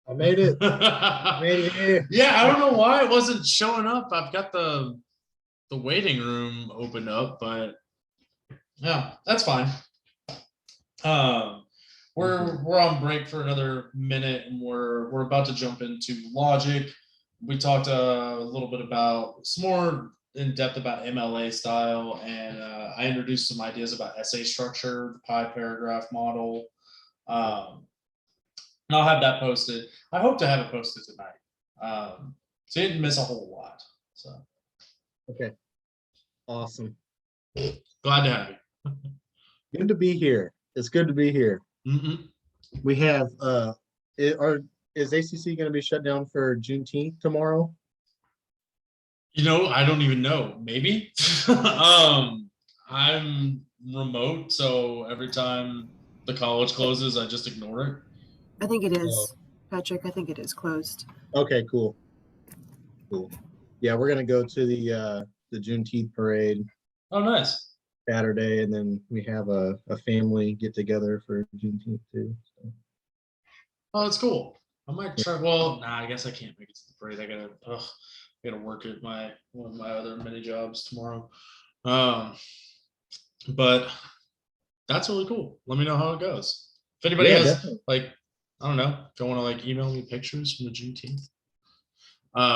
I made it. I made it here. Yeah, I don't know why it wasn't showing up. I've got the waiting room opened up, but yeah, that's fine. We're on break for another minute, and we're about to jump into logic. We talked a little bit about some more in depth about MLA style, and I introduced some ideas about essay structure, the pie paragraph model. And I'll have that posted. I hope to have it posted tonight. So you didn't miss a whole lot. So Okay. Awesome. glad to have you. Good to be here. It's good to be here. Mm-hmm. We have is ACC going to be shut down for Juneteenth tomorrow? You know, I don't even know. Maybe. I'm remote, so every time the college closes, I just ignore it. I think it is, Patrick. I think it is closed. Okay, cool. Cool. Yeah, we're gonna go to the Juneteenth parade Oh, nice. Saturday, and then we have a family get together for Juneteenth too. So. Oh, that's cool. I might try. Well, nah, I guess I can't make it to the parade. I gotta work at one of my other mini jobs tomorrow. But that's really cool. Let me know how it goes. If anybody has definitely. like, I don't know, if you want to like email me pictures from the Juneteenth.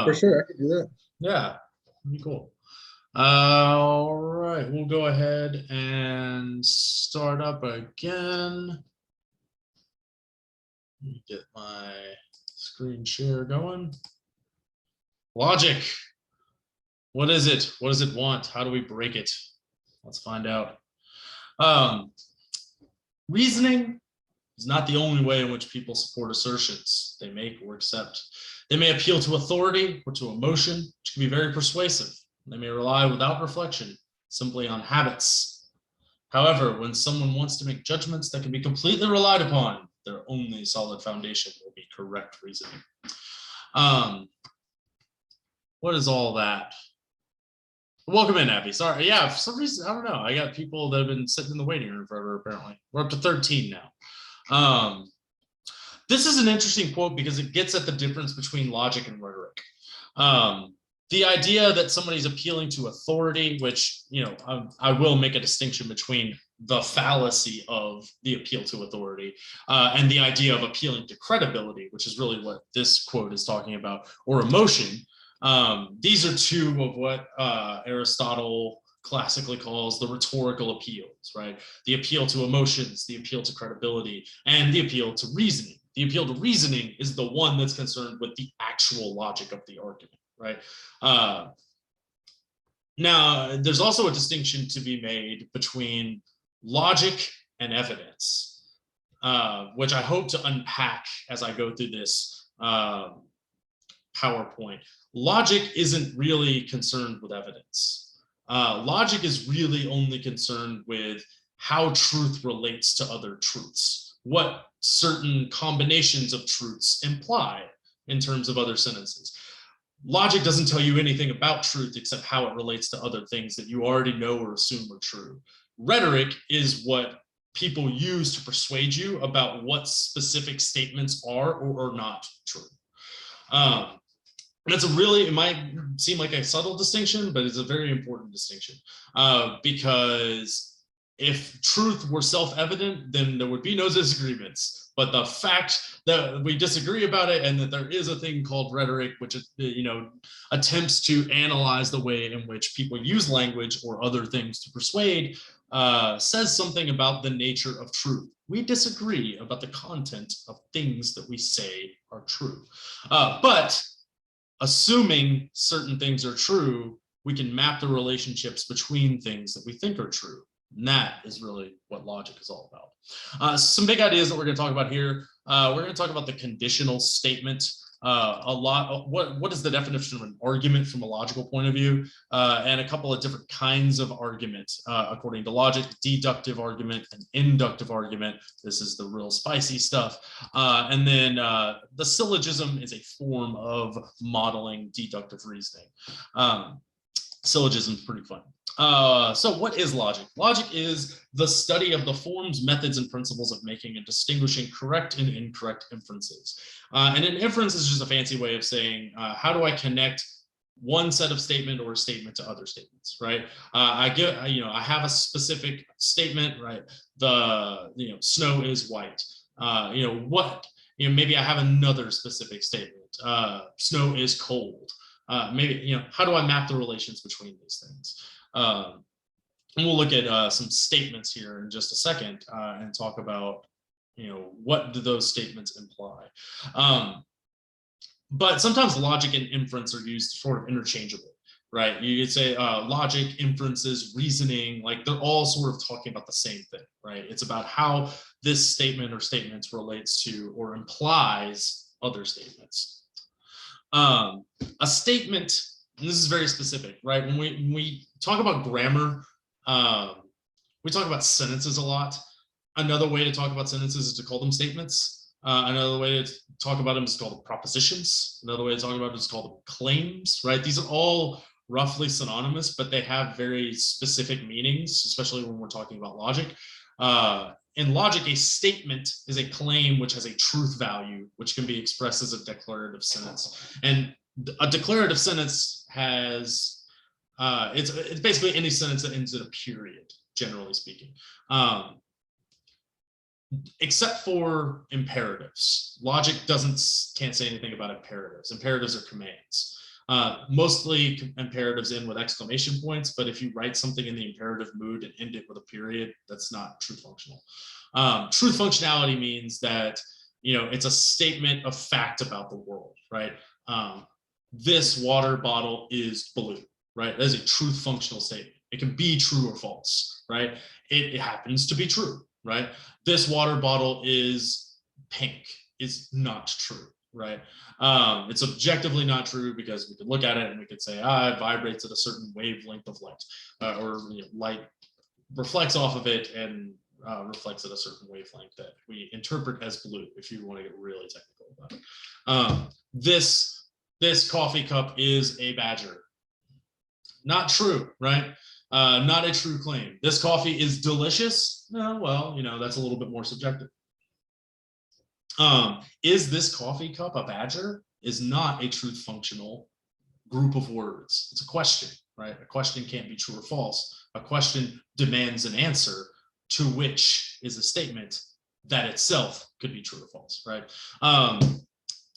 For sure, I could do that. Yeah, that'd be cool. All right, we'll go ahead and start up again. Let me get my screen share going. Logic. What is it? What does it want? How do we break it? Let's find out. Reasoning is not the only way in which people support assertions they make or accept. They may appeal to authority or to emotion, which can be very persuasive. They may rely without reflection, simply on habits. However, when someone wants to make judgments that can be completely relied upon, their only solid foundation will be correct reasoning. What is all that? Welcome in, Abby. Sorry. Yeah, for some reason, I don't know. I got people that have been sitting in the waiting room forever, apparently. We're up to 13 now. This is an interesting quote because it gets at the difference between logic and rhetoric. The idea that somebody's appealing to authority, which, you know, I will make a distinction between the fallacy of the appeal to authority and the idea of appealing to credibility, which is really what this quote is talking about, or emotion. These are two of what Aristotle classically calls the rhetorical appeals, right? The appeal to emotions, the appeal to credibility, and the appeal to reasoning. The appeal to reasoning is the one that's concerned with the actual logic of the argument, right? Now, there's also a distinction to be made between logic and evidence, which I hope to unpack as I go through this PowerPoint. Logic isn't really concerned with evidence. Logic is really only concerned with how truth relates to other truths, what certain combinations of truths imply in terms of other sentences. Logic doesn't tell you anything about truth except how it relates to other things that you already know or assume are true. Rhetoric is what people use to persuade you about what specific statements are or are not true. And it's a really, it might seem like a subtle distinction, but it's a very important distinction because if truth were self-evident, then there would be no disagreements. But the fact that we disagree about it and that there is a thing called rhetoric, which is, you know, attempts to analyze the way in which people use language or other things to persuade, says something about the nature of truth. We disagree about the content of things that we say are true. But assuming certain things are true, we can map the relationships between things that we think are true. And that is really what logic is all about. Some big ideas that we're going to talk about here. We're going to talk about the conditional statement. What is the definition of an argument from a logical point of view, and a couple of different kinds of argument according to logic: deductive argument and inductive argument. This is the real spicy stuff. And then the syllogism is a form of modeling deductive reasoning. Syllogism is pretty fun. So what is logic? Logic is the study of the forms, methods, and principles of making and distinguishing correct and incorrect inferences. And an inference is just a fancy way of saying, how do I connect one set of statement or statement to other statements, right? I have a specific statement, right? Snow is white. Maybe I have another specific statement. Snow is cold. How do I map the relations between these things? And we'll look at some statements here in just a second and talk about, what do those statements imply? But sometimes logic and inference are used sort of interchangeably, right? You could say logic, inferences, reasoning, like they're all sort of talking about the same thing, right? It's about how this statement or statements relates to or implies other statements. A statement, and this is very specific, right? When we talk about grammar, we talk about sentences a lot. Another way to talk about sentences is to call them statements. Another way to talk about them is called propositions. Another way to talk about it is called claims, right? These are all roughly synonymous, but they have very specific meanings, especially when we're talking about logic. In logic, a statement is a claim which has a truth value, which can be expressed as a declarative sentence. And a declarative sentence has, it's basically any sentence that ends in a period, generally speaking. Except for imperatives. Logic can't say anything about imperatives. Imperatives are commands. Mostly imperatives end with exclamation points, but if you write something in the imperative mood and end it with a period, that's not truth functional. Truth functionality means that it's a statement of fact about the world, right? This water bottle is blue, right? That is a truth functional statement. It can be true or false, right? It happens to be true, right? This water bottle is pink is not true, right? It's objectively not true because we could look at it and we could say, it vibrates at a certain wavelength of light, or light reflects off of it and reflects at a certain wavelength that we interpret as blue, if you want to get really technical about it. This coffee cup is a badger. Not true, right? Not a true claim. This coffee is delicious. No, well, that's a little bit more subjective. Is this coffee cup a badger? Is not a truth functional group of words. It's a question, right? A question can't be true or false. A question demands an answer, to which is a statement that itself could be true or false, right?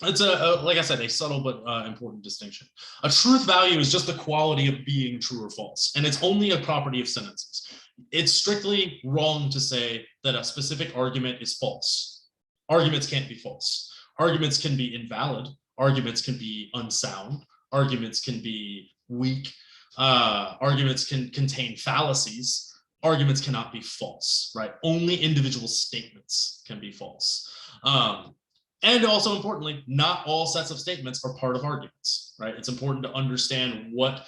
It's like I said, a subtle but important distinction. A truth value is just the quality of being true or false, and it's only a property of sentences. It's strictly wrong to say that a specific argument is false. Arguments can't be false. Arguments can be invalid. Arguments can be unsound. Arguments can be weak. Arguments can contain fallacies. Arguments cannot be false, right? Only individual statements can be false. And also importantly, not all sets of statements are part of arguments, right? It's important to understand what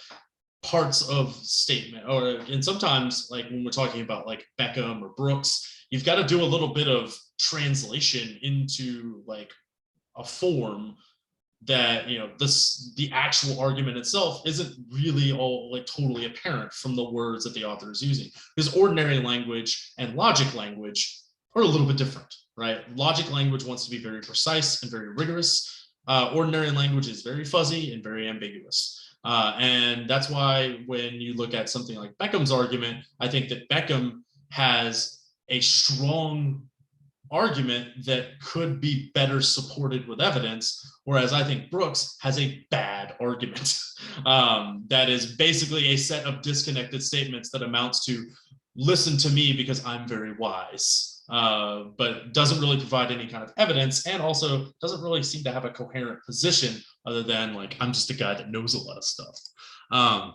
parts of statement, and sometimes like when we're talking about like Beckham or Brooks, you've got to do a little bit of translation into like a form that, the actual argument itself isn't really all like totally apparent from the words that the author is using, because ordinary language and logic language are a little bit different. Right? Logic language wants to be very precise and very rigorous. Ordinary language is very fuzzy and very ambiguous. And that's why when you look at something like Beckham's argument, I think that Beckham has a strong argument that could be better supported with evidence, whereas I think Brooks has a bad argument that is basically a set of disconnected statements that amounts to listen to me because I'm very wise. But doesn't really provide any kind of evidence, and also doesn't really seem to have a coherent position other than like, I'm just a guy that knows a lot of stuff. I'm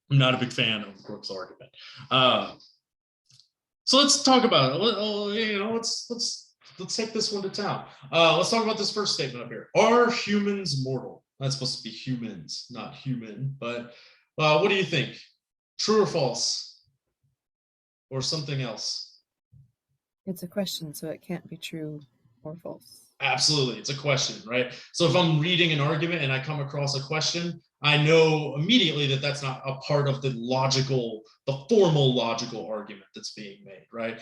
not a big fan of Brooks' argument. So let's talk about it. Let's take this one to town. Let's talk about this first statement up here. Are humans mortal? That's supposed to be humans, not human. But what do you think? True or false? Or something else? It's a question, so it can't be true or false. Absolutely. It's a question, right? So if I'm reading an argument and I come across a question, I know immediately that that's not a part of the formal logical argument that's being made, right?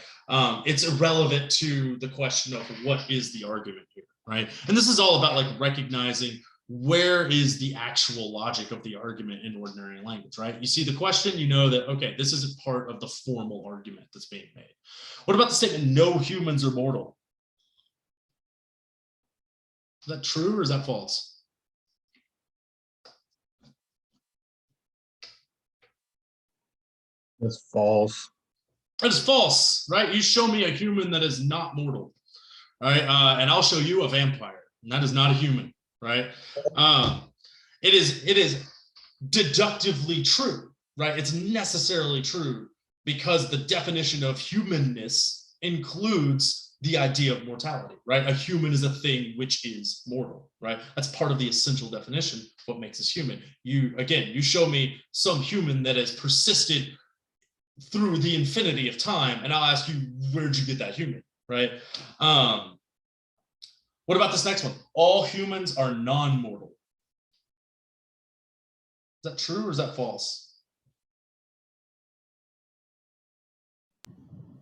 It's irrelevant to the question of what is the argument here, right? And this is all about like recognizing where is the actual logic of the argument in ordinary language, right? You see the question, you know that, okay, this isn't part of the formal argument that's being made. What about the statement, no humans are mortal? Is that true or is that false? That's false. That is false, right? You show me a human that is not mortal, right? And I'll show you a vampire, and that is not a human, right? It is deductively true, right? It's necessarily true because the definition of humanness includes the idea of mortality, right? A human is a thing which is mortal, right? That's part of the essential definition. What makes us human? You show me some human that has persisted through the infinity of time, and I'll ask you, where'd you get that human, right? What about this next one? All humans are non-mortal. Is that true or is that false?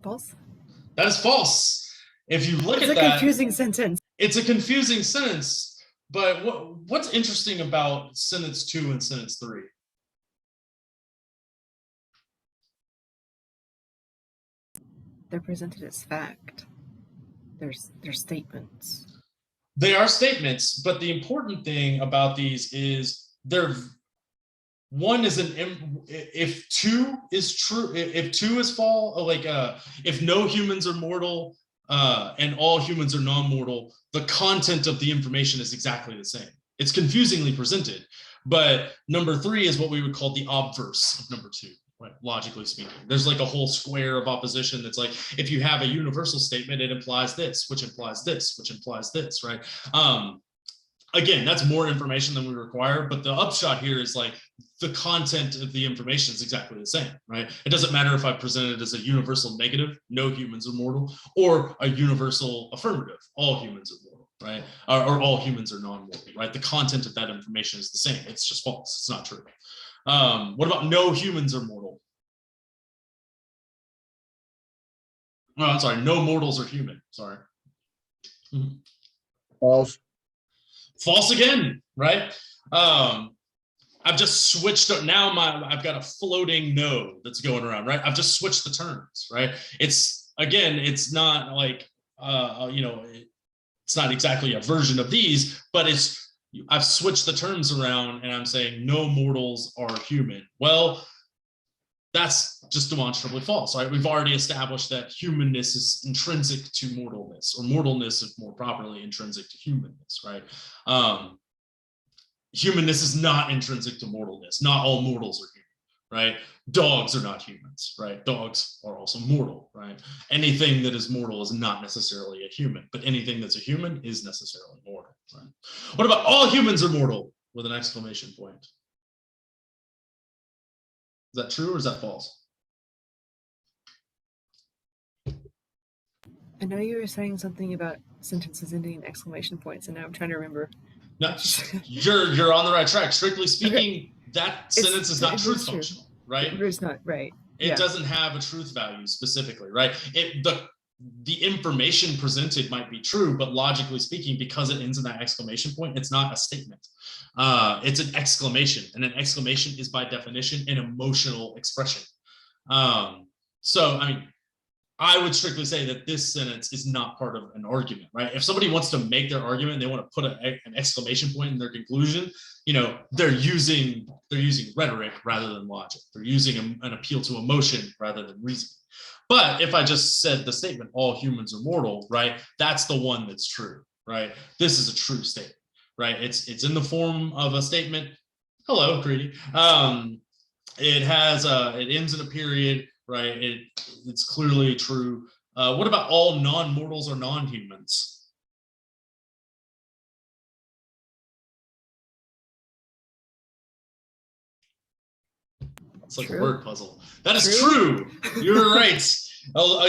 False. That is false. If you look It's at a that, confusing sentence. it's a confusing sentence. But what's interesting about sentence 2 and sentence 3? They're presented as fact. They're statements. They are statements, but the important thing about these is one is if 2 is true, if 2 is false, like if no humans are mortal and all humans are non-mortal, the content of the information is exactly the same. It's confusingly presented, but number 3 is what we would call the obverse of number 2. Right, logically speaking, there's like a whole square of opposition that's like, if you have a universal statement, it implies this, which implies this, which implies this, right? Again, that's more information than we require, but the upshot here is like the content of the information is exactly the same, right? It doesn't matter if I present it as a universal negative, no humans are mortal, or a universal affirmative, all humans are mortal, right? Or all humans are non-mortal, right? The content of that information is the same. It's just false. It's not true. What about no humans are mortal? Oh, I'm sorry, no mortals are human. Sorry. False. False again, right? I've just switched up now. I've got a floating no that's going around, right? I've just switched the terms, right? It's not like it's not exactly a version of these, but I've switched the terms around and I'm saying no mortals are human. Well, that's just demonstrably false, right? We've already established that humanness is intrinsic to mortalness, or mortalness is more properly intrinsic to humanness, right? Humanness is not intrinsic to mortalness. Not all mortals are human, right? Dogs are not humans, right? Dogs are also mortal, right? Anything that is mortal is not necessarily a human, but anything that's a human is necessarily mortal, right? What about all humans are mortal with an exclamation point? Is that true or is that false? I know you were saying something about sentences ending in exclamation points, and now I'm trying to remember. No, you're on the right track. Strictly speaking, that sentence is not truth functional, right? It's not, right. It doesn't have a truth value specifically, right? The information presented might be true, but logically speaking, because it ends in that exclamation point, it's not a statement. It's an exclamation, and an exclamation is by definition an emotional expression. So, I mean, I would strictly say that this sentence is not part of an argument, right? If somebody wants to make their argument, they want to put an exclamation point in their conclusion, they're using rhetoric rather than logic. They're using an appeal to emotion rather than reasoning. But if I just said the statement, all humans are mortal, right? That's the one that's true, right? This is a true statement, right? It's in the form of a statement. Hello, Greedy. It ends in a period, right? It's clearly true. What about all non-mortals or non-humans? It's like a word puzzle. That is true. You're right.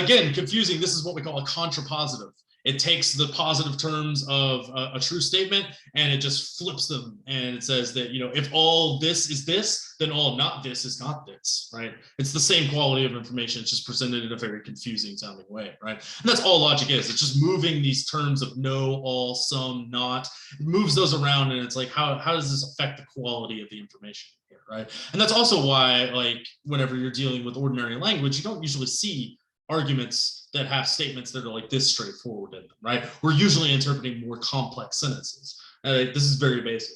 Again, confusing. This is what we call a contrapositive. It takes the positive terms of a true statement and it just flips them. And it says that, if all this is this, then all not this is not this, right? It's the same quality of information. It's just presented in a very confusing sounding way, right? And that's all logic is. It's just moving these terms of no, all, some, not. It moves those around, and it's like, how does this affect the quality of the information here, right? And that's also why, like, whenever you're dealing with ordinary language, you don't usually see arguments that have statements that are like this straightforward in them, right? We're usually interpreting more complex sentences. This is very basic.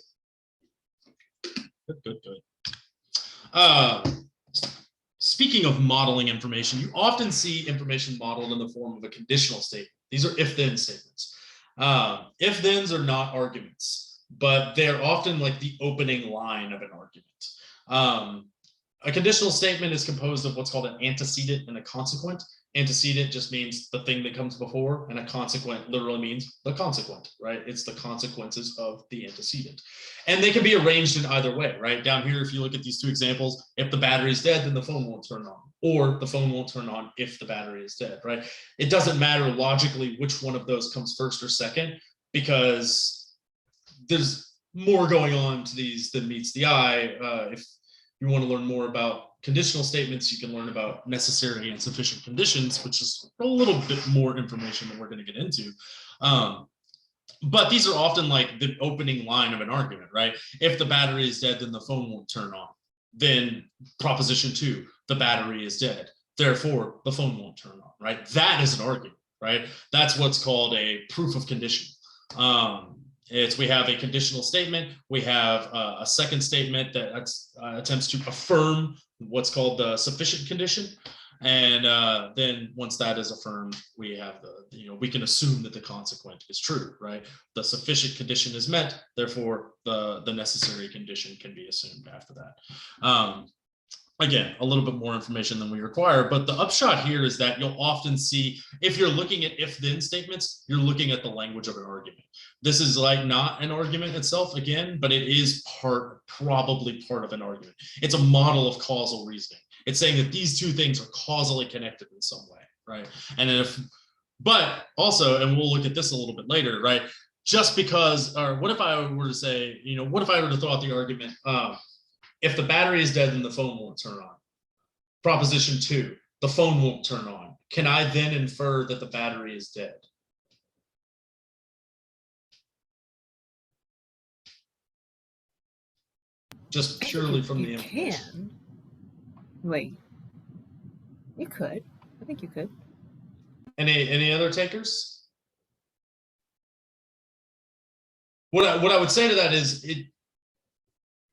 Good. Speaking of modeling information, you often see information modeled in the form of a conditional statement. These are if-then statements. If-thens are not arguments, but they're often like the opening line of an argument. A conditional statement is composed of what's called an antecedent and a consequent. Antecedent just means the thing that comes before, and a consequent literally means the consequent, right? It's the consequences of the antecedent. And they can be arranged in either way, right? Down here, if you look at these two examples, if the battery is dead, then the phone won't turn on, or the phone won't turn on if the battery is dead, right? It doesn't matter logically which one of those comes first or second, because there's more going on to these than meets the eye. If you want to learn more about conditional statements, you can learn about necessary and sufficient conditions, which is a little bit more information than we're going to get into. But these are often like the opening line of an argument, right? If the battery is dead, then the phone won't turn on. Then proposition 2, the battery is dead. Therefore, the phone won't turn on, right? That is an argument, right? That's what's called a proof of condition. We have a conditional statement. We have a second statement that attempts to affirm what's called the sufficient condition. And then once that is affirmed, we have we can assume that the consequent is true, right? The sufficient condition is met, therefore the necessary condition can be assumed after that. Again, a little bit more information than we require, but the upshot here is that you'll often see, if you're looking at if-then statements, you're looking at the language of an argument. This is like not an argument itself, again, but it is probably part of an argument. It's a model of causal reasoning. It's saying that these two things are causally connected in some way, right? But also, and we'll look at this a little bit later, right? Just because, or what if I were to say, what if I were to throw out the argument, if the battery is dead, then the phone won't turn on. Proposition 2, the phone won't turn on. Can I then infer that the battery is dead? Just purely from the information. Wait. You could. I think you could. Any other takers? What I would say to that is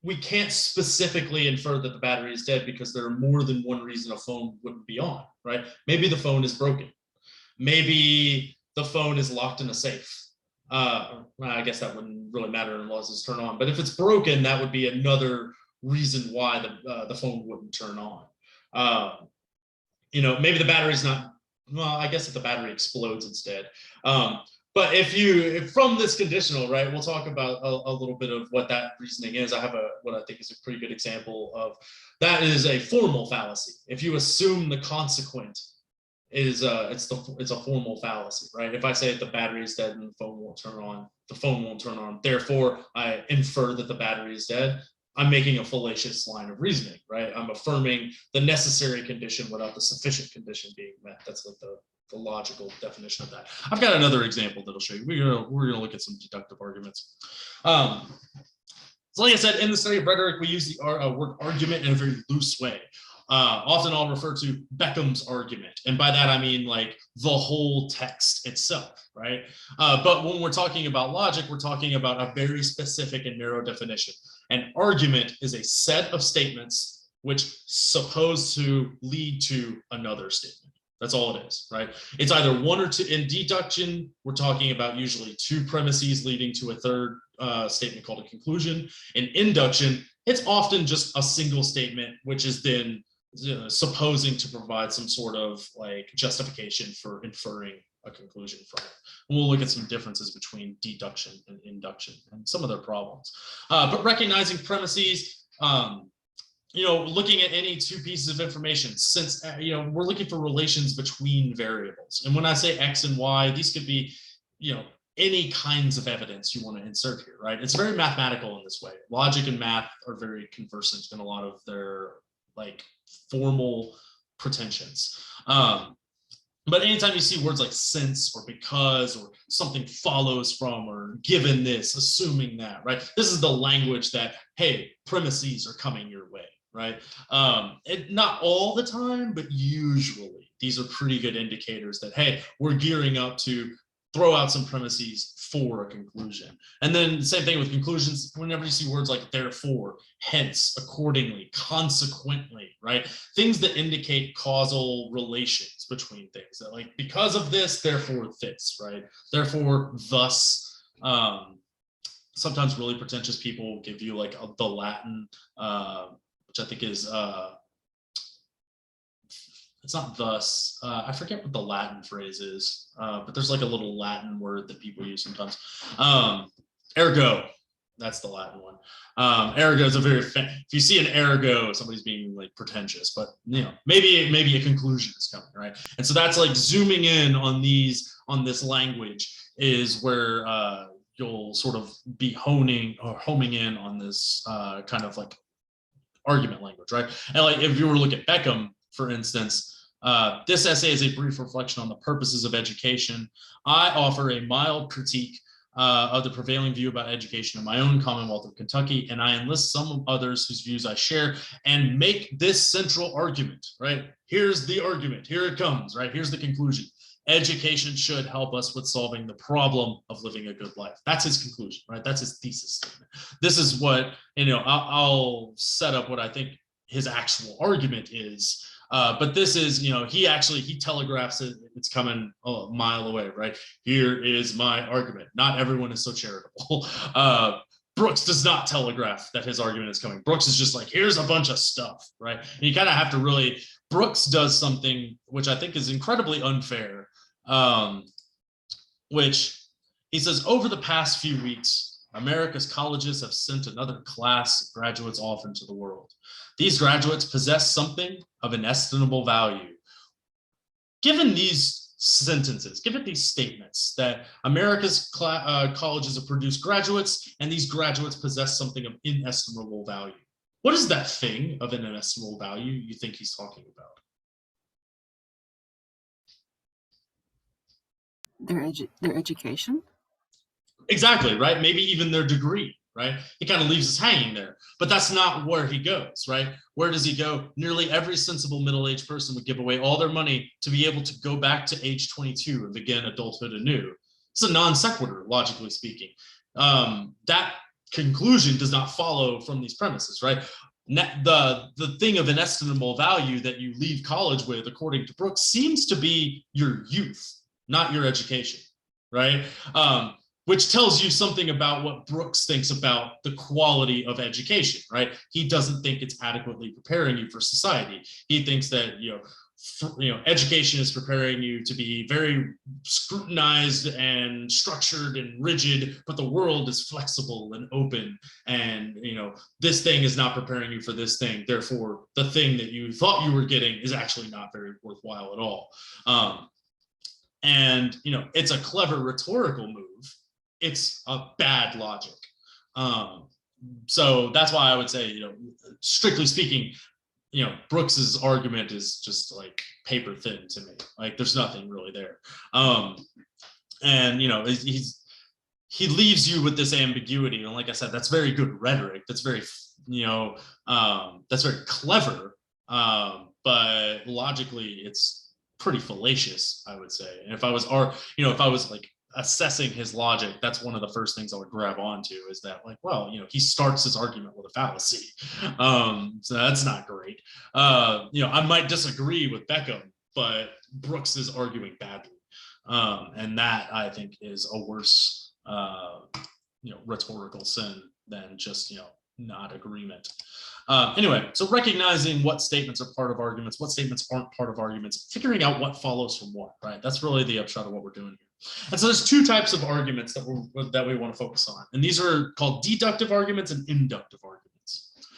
we can't specifically infer that the battery is dead because there are more than one reason a phone wouldn't be on, right? Maybe the phone is broken. Maybe the phone is locked in a safe. I guess that wouldn't really matter unless it's turned on. But if it's broken, that would be another reason why the phone wouldn't turn on. Maybe the battery's not, well, I guess if the battery explodes, it's dead. But if from this conditional, right, we'll talk about a little bit of what that reasoning is. I have what I think is a pretty good example of that is a formal fallacy. If you assume the consequent is it's a formal fallacy, right? If I say the battery is dead and the phone won't turn on, the phone won't turn on. Therefore, I infer that the battery is dead. I'm making a fallacious line of reasoning, right? I'm affirming the necessary condition without the sufficient condition being met. That's like the logical definition of that. I've got another example that'll show you. We're gonna look at some deductive arguments. So like I said, in the study of rhetoric, we use the word argument in a very loose way. Often I'll refer to Beckham's argument. And by that, I mean like the whole text itself, right? But when we're talking about logic, we're talking about a very specific and narrow definition. An argument is a set of statements which supposed to lead to another statement. That's all it is, right? It's either one or two. In deduction, we're talking about usually two premises leading to a third statement called a conclusion. In induction, it's often just a single statement, which is then supposing to provide some sort of like justification for inferring a conclusion from it. And we'll look at some differences between deduction and induction and some of their problems. But recognizing premises, looking at any two pieces of information, since we're looking for relations between variables. And when I say X and Y, these could be any kinds of evidence you want to insert here, right? It's very mathematical in this way. Logic and math are very conversant in a lot of their like formal pretensions. But anytime you see words like since or because or something follows from or given this, assuming that, right? This is the language that, hey, premises are coming your way, right? Not all the time, but usually these are pretty good indicators that, hey, we're gearing up to throw out some premises for a conclusion. And then same thing with conclusions. Whenever you see words like therefore, hence, accordingly, consequently, right? Things that indicate causal relations between things. That like because of this, therefore this, right? Therefore, thus. Sometimes really pretentious people give you like the Latin, which I think is it's not thus. I forget what the Latin phrase is, but there's like a little Latin word that people use sometimes. Ergo, that's the Latin one. Ergo is a very, if you see an ergo, somebody's being like pretentious, but maybe a conclusion is coming, right? And so that's like zooming in on this language is where you'll sort of be homing in on this kind of like argument language, right? And like if you were to look at Beckham, for instance, this essay is a brief reflection on the purposes of education. I offer a mild critique of the prevailing view about education in my own Commonwealth of Kentucky, and I enlist some others whose views I share and make this central argument, right? Here's the argument, here it comes, right? Here's the conclusion. Education should help us with solving the problem of living a good life. That's his conclusion, right? That's his thesis statement. This is what, I'll set up what I think his actual argument is. But this is, he telegraphs it. It's coming a mile away, right? Here is my argument. Not everyone is so charitable. Brooks does not telegraph that his argument is coming. Brooks is just like, here's a bunch of stuff, right? And you kind of have to really, Brooks does something which I think is incredibly unfair, which he says, over the past few weeks, America's colleges have sent another class of graduates off into the world. These graduates possess something of inestimable value. Given these sentences, given these statements that America's colleges have produced graduates and these graduates possess something of inestimable value, what is that thing of an inestimable value you think he's talking about? Their education? Exactly, right? Maybe even their degree, right? He kind of leaves us hanging there, but that's not where he goes, right? Where does he go? Nearly every sensible middle-aged person would give away all their money to be able to go back to age 22 and begin adulthood anew. It's a non sequitur, logically speaking. That conclusion does not follow from these premises, right? The thing of inestimable value that you leave college with, according to Brooks, seems to be your youth, not your education, right? Which tells you something about what Brooks thinks about the quality of education, right? He doesn't think it's adequately preparing you for society. He thinks that, education is preparing you to be very scrutinized and structured and rigid, but the world is flexible and open. And, this thing is not preparing you for this thing. Therefore, the thing that you thought you were getting is actually not very worthwhile at all. And, it's a clever rhetorical move. It's a bad logic. So that's why I would say, strictly speaking, Brooks's argument is just like paper thin to me. Like there's nothing really there. And he leaves you with this ambiguity. And like I said, that's very good rhetoric. That's very, that's very clever. But logically, it's pretty fallacious, I would say. And if I was like assessing his logic, that's one of the first things I would grab onto is that, like, well, he starts his argument with a fallacy. So that's not great. I might disagree with Beckham, but Brooks is arguing badly. And that I think is a worse, rhetorical sin than just, not agreement. Anyway, so recognizing what statements are part of arguments, what statements aren't part of arguments, figuring out what follows from what, right? That's really the upshot of what we're doing here. And so there's two types of arguments that we want to focus on. And these are called deductive arguments and inductive arguments.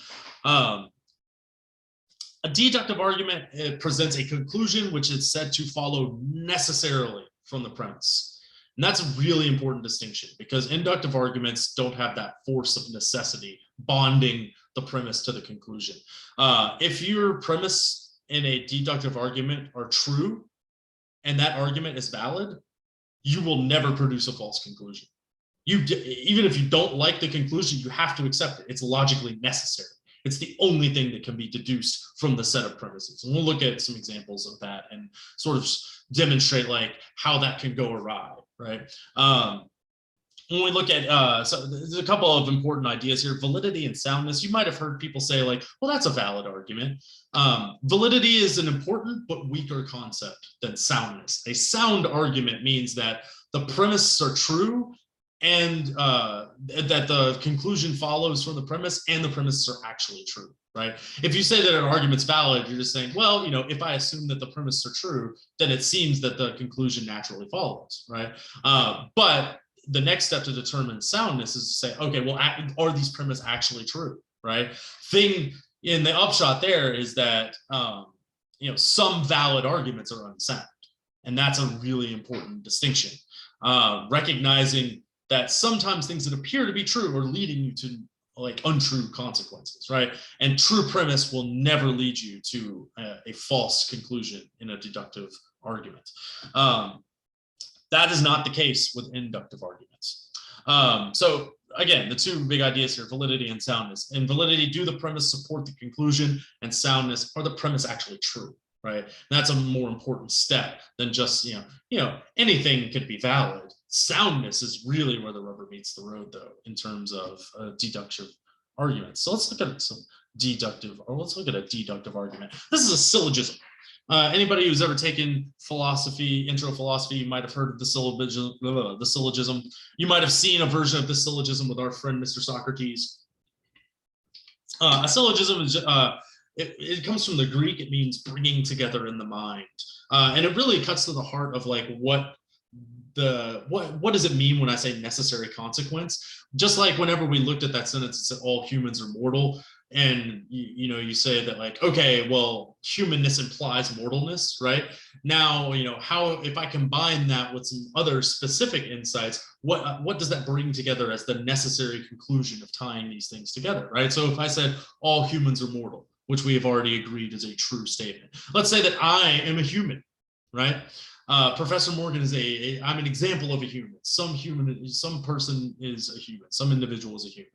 A deductive argument presents a conclusion which is said to follow necessarily from the premise. And that's a really important distinction because inductive arguments don't have that force of necessity bonding the premise to the conclusion. If your premise in a deductive argument are true and that argument is valid, you will never produce a false conclusion. Even if you don't like the conclusion, you have to accept it. It's logically necessary. It's the only thing that can be deduced from the set of premises. And we'll look at some examples of that and sort of demonstrate like how that can go awry, right? When we look at, so there's a couple of important ideas here. Validity and soundness. You might have heard people say like, well, that's a valid argument. Validity is an important but weaker concept than soundness. A sound argument means that the premises are true and that the conclusion follows from the premise and the premises are actually true, right? If you say that an argument's valid, you're just saying, well, you know, if I assume that the premises are true, then it seems that the conclusion naturally follows, right? But the next step to determine soundness is to say, okay, well, are these premises actually true, right? Thing in the upshot there is that, you know, some valid arguments are unsound. And that's a really important distinction. Recognizing that sometimes things that appear to be true are leading you to like untrue consequences, right? And true premise will never lead you to a false conclusion in a deductive argument. That is not the case with inductive arguments. So again, the two big ideas here, validity and soundness. In validity, do the premise support the conclusion? And soundness, are the premise actually true, right? And that's a more important step than just, you know, anything could be valid. Soundness is really where the rubber meets the road, though, in terms of deductive arguments. So let's look at some deductive, or let's look at a deductive argument. This is a syllogism. Anybody who's ever taken philosophy, intro philosophy, you might have heard of the syllogism. You might have seen a version of the syllogism with our friend, Mr. Socrates. A syllogism is, it comes from the Greek. It means bringing together in the mind. And it really cuts to the heart of like what does it mean when I say necessary consequence? Just like whenever we looked at that sentence, it said all humans are mortal. And you say that like, okay, well, humanness implies mortalness, right? Now, how, if I combine that with some other specific insights, what does that bring together as the necessary conclusion of tying these things together, right? So if I said all humans are mortal, which we have already agreed is a true statement. Let's say that I am a human, right? Professor Morgan is I'm an example of a human. Some person is a human. Some individual is a human.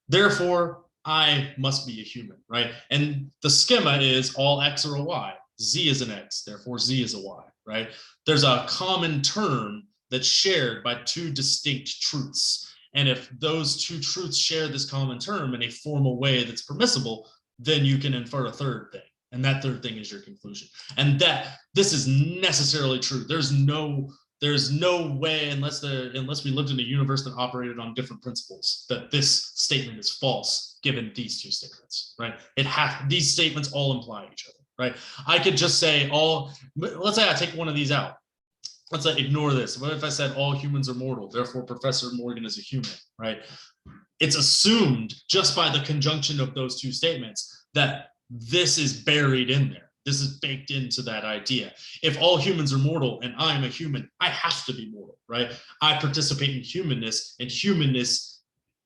Therefore, I must be a human, right? And the schema is all X are a Y. Z is an X, therefore Z is a Y, right? There's a common term that's shared by two distinct truths. And if those two truths share this common term in a formal way that's permissible, then you can infer a third thing. And that third thing is your conclusion. And that this is necessarily true. There's no way, unless we lived in a universe that operated on different principles, that this statement is false given these two statements, right? These statements all imply each other, right? I could just say let's say I take one of these out. Let's say ignore this. What if I said all humans are mortal, therefore Professor Morgan is a human, right? It's assumed just by the conjunction of those two statements that this is buried in there. This is baked into that idea. If all humans are mortal and I'm a human, I have to be mortal, right? I participate in humanness, and humanness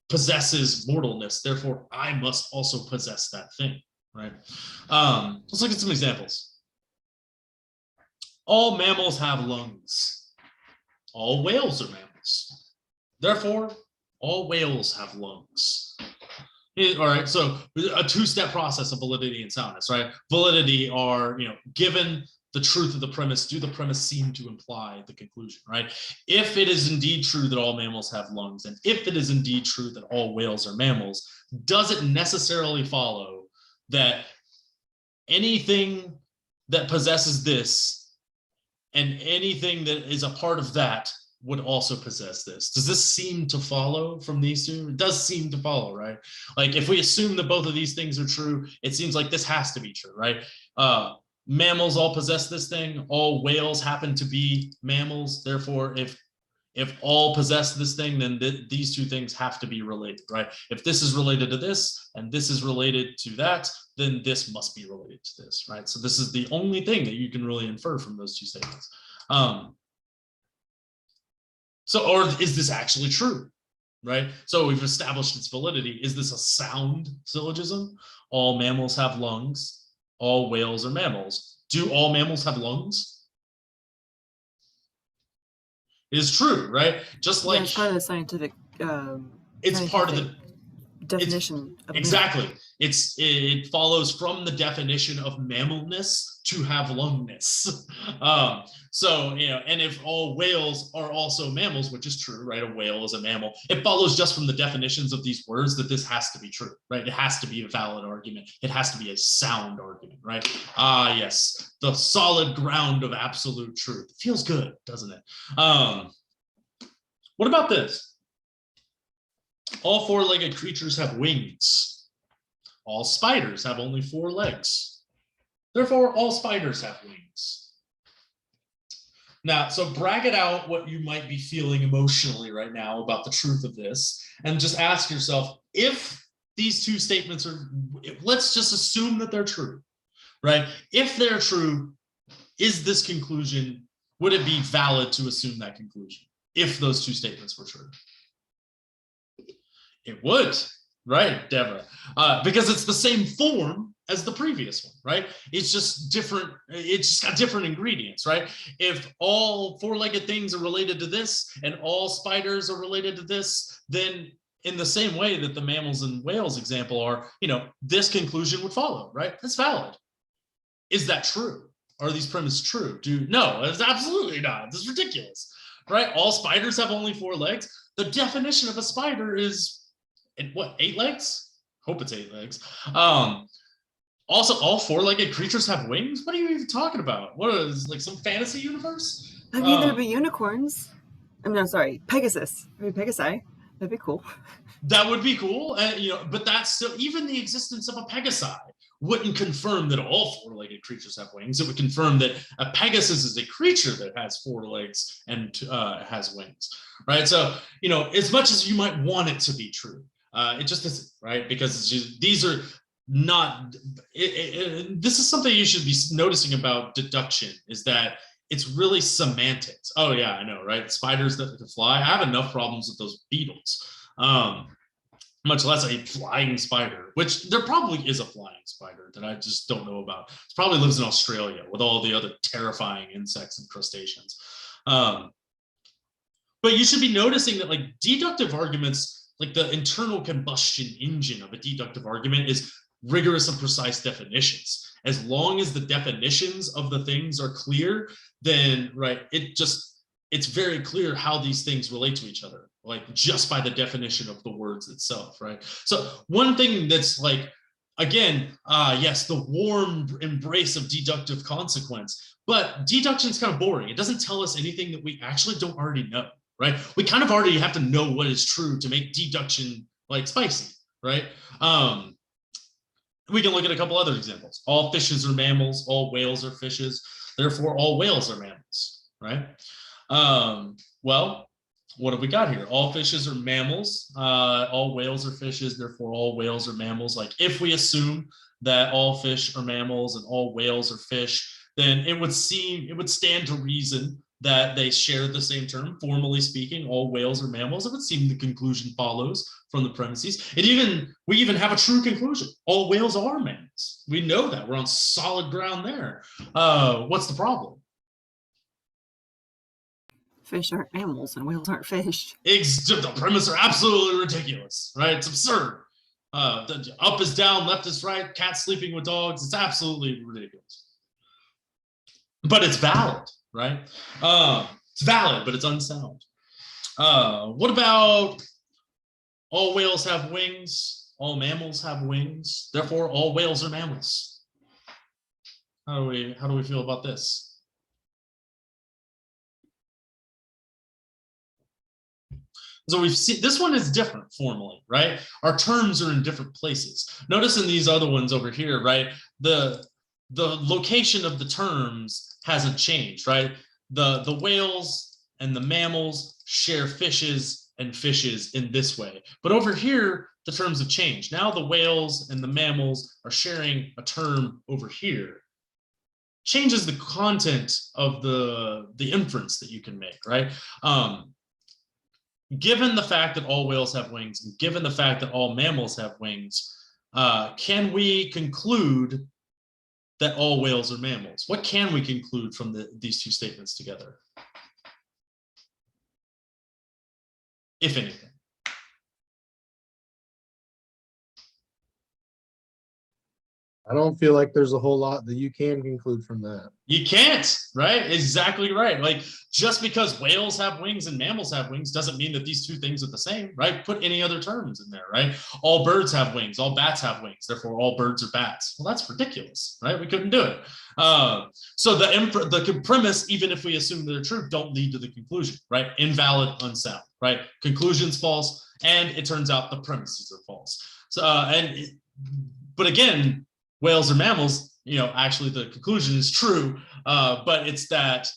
possesses mortalness. Therefore, I must also possess that thing, right? Let's look at some examples. All mammals have lungs. All whales are mammals. Therefore, all whales have lungs. All right, so a two-step process of validity and soundness, right? Validity are, given the truth of the premise, do the premise seem to imply the conclusion, right? If it is indeed true that all mammals have lungs, and if it is indeed true that all whales are mammals, does it necessarily follow that anything that possesses this and anything that is a part of that would also possess this? Does this seem to follow from these two? It does seem to follow, right? Like if we assume that both of these things are true, it seems like this has to be true, right? Mammals all possess this thing. All whales happen to be mammals. Therefore, if all possess this thing, then these two things have to be related, right? If this is related to this and this is related to that, then this must be related to this, right? So this is the only thing that you can really infer from those two statements. So, or is this actually true? Right? So we've established its validity. Is this a sound syllogism? All mammals have lungs. All whales are mammals. Do all mammals have lungs? It is true, right? Just like yeah, it's part of the scientific. it's part of the definition of exactly. It follows from the definition of mammalness to have lungness. So and if all whales are also mammals, which is true, right? A whale is a mammal. It follows just from the definitions of these words that this has to be true, right? It has to be a valid argument. It has to be a sound argument, right? Yes, the solid ground of absolute truth. It feels good, doesn't it? What about this? All four-legged creatures have wings. All spiders have only 4 legs. Therefore, all spiders have wings. Now, so bracket out what you might be feeling emotionally right now about the truth of this, and just ask yourself, if these two statements are, let's just assume that they're true, right? If they're true, is this conclusion, would it be valid to assume that conclusion if those two statements were true? It would, right, Deborah? Because it's the same form as the previous one, right? It's just different. It's just got different ingredients, right? If all four-legged things are related to this and all spiders are related to this, then in the same way that the mammals and whales example are, this conclusion would follow, right? That's valid. Is that true? Are these premises true? No, it's absolutely not. This is ridiculous, right? All spiders have only 4 legs. The definition of a spider is, 8 legs? Hope it's 8 legs. Also, all four-legged creatures have wings? What are you even talking about? What is, like, some fantasy universe? I mean, there'd be unicorns. I'm not sorry, Pegasus. I mean, Pegasi. That'd be cool. That would be cool. But that's still, even the existence of a Pegasi wouldn't confirm that all four-legged creatures have wings. It would confirm that a Pegasus is a creature that has 4 legs and has wings, right? So, as much as you might want it to be true, it just isn't, right? Because it's just, these are not, this is something you should be noticing about deduction, is that it's really semantics. Oh yeah, I know, right? Spiders that can fly. I have enough problems with those beetles, much less a flying spider, which there probably is a flying spider that I just don't know about. It probably lives in Australia with all the other terrifying insects and crustaceans. But you should be noticing that, like, deductive arguments, like the internal combustion engine of a deductive argument is rigorous and precise definitions. As long as the definitions of the things are clear, then, right, it's very clear how these things relate to each other, like just by the definition of the words itself, right? So one thing that's like, again, yes, the warm embrace of deductive consequence, but deduction is kind of boring. It doesn't tell us anything that we actually don't already know, right? We kind of already have to know what is true to make deduction like spicy, right? We can look at a couple other examples. All fishes are mammals, all whales are fishes, therefore all whales are mammals, right? Well, what have we got here? All fishes are mammals, all whales are fishes, therefore all whales are mammals. Like, if we assume that all fish are mammals and all whales are fish, then it would stand to reason that they share the same term. Formally speaking, all whales are mammals. It would seem the conclusion follows from the premises. We even have a true conclusion. All whales are mammals. We know that. We're on solid ground there. What's the problem? Fish aren't mammals and whales aren't fish. The premise are absolutely ridiculous, right? It's absurd. Up is down, left is right, cats sleeping with dogs. It's absolutely ridiculous. But it's valid, right? It's valid, but it's unsound. What about all whales have wings? All mammals have wings. Therefore, all whales are mammals. How do we feel about this? So we've seen this one is different formally, right? Our terms are in different places. Notice in these other ones over here, right? The location of the terms hasn't changed, right? The whales and the mammals share fishes and fishes in this way. But over here, the terms have changed. Now the whales and the mammals are sharing a term over here. Changes the content of the inference that you can make, right? given the fact that all whales have wings, and given the fact that all mammals have wings, can we conclude that all whales are mammals? What can we conclude from these two statements together, if anything? I don't feel like there's a whole lot that you can conclude from that. You can't, right? Exactly right. Like, just because whales have wings and mammals have wings doesn't mean that these two things are the same, right? Put any other terms in there, right? All birds have wings, all bats have wings, therefore all birds are bats. Well, that's ridiculous, right? We couldn't do it. So the premise, even if we assume they're true, don't lead to the conclusion, right? Invalid, unsound, right? Conclusion's false, and it turns out the premises are false. So, but again, whales are mammals, actually the conclusion is true, but it's that,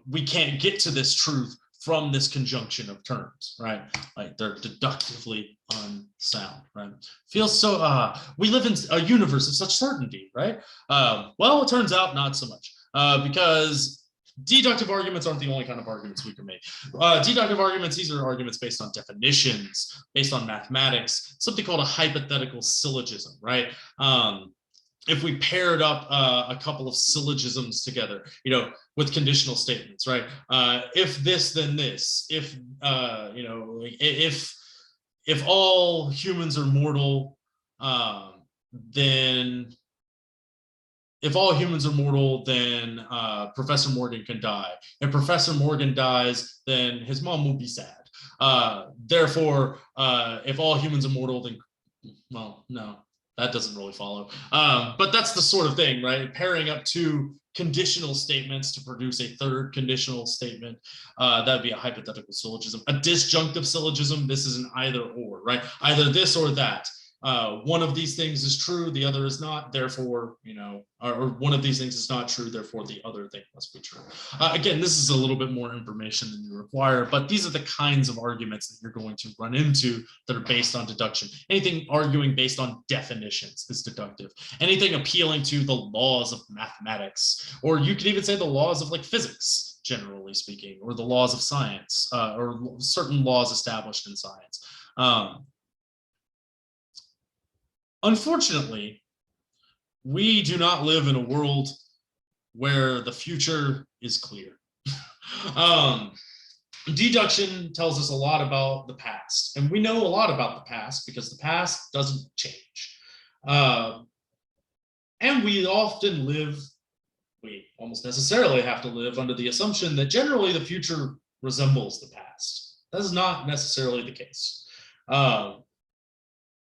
we can't get to this truth from this conjunction of terms, right? Like, they're deductively unsound, right? Feels so, we live in a universe of such certainty, right? Well, it turns out not so much, because deductive arguments aren't the only kind of arguments we can make. Deductive arguments, these are arguments based on definitions, based on mathematics, something called a hypothetical syllogism, right? If we paired up a couple of syllogisms together, with conditional statements, right? If this, then this. If if all humans are mortal, then if all humans are mortal, then Professor Morgan can die. If Professor Morgan dies, then his mom will be sad. Therefore, if all humans are mortal, then, well, no, that doesn't really follow. But that's the sort of thing, right? Pairing up two conditional statements to produce a third conditional statement. That would be a hypothetical syllogism. A disjunctive syllogism, this is an either or, right? Either this or that. One of these things is true, the other is not, therefore, or one of these things is not true, therefore the other thing must be true. Again, this is a little bit more information than you require, but these are the kinds of arguments that you're going to run into that are based on deduction. Anything arguing based on definitions is deductive. Anything appealing to the laws of mathematics, or you could even say the laws of, like, physics, generally speaking, or the laws of science, or certain laws established in science. Unfortunately, we do not live in a world where the future is clear. Deduction tells us a lot about the past, and we know a lot about the past because the past doesn't change. And we almost necessarily have to live under the assumption that generally the future resembles the past. That is not necessarily the case.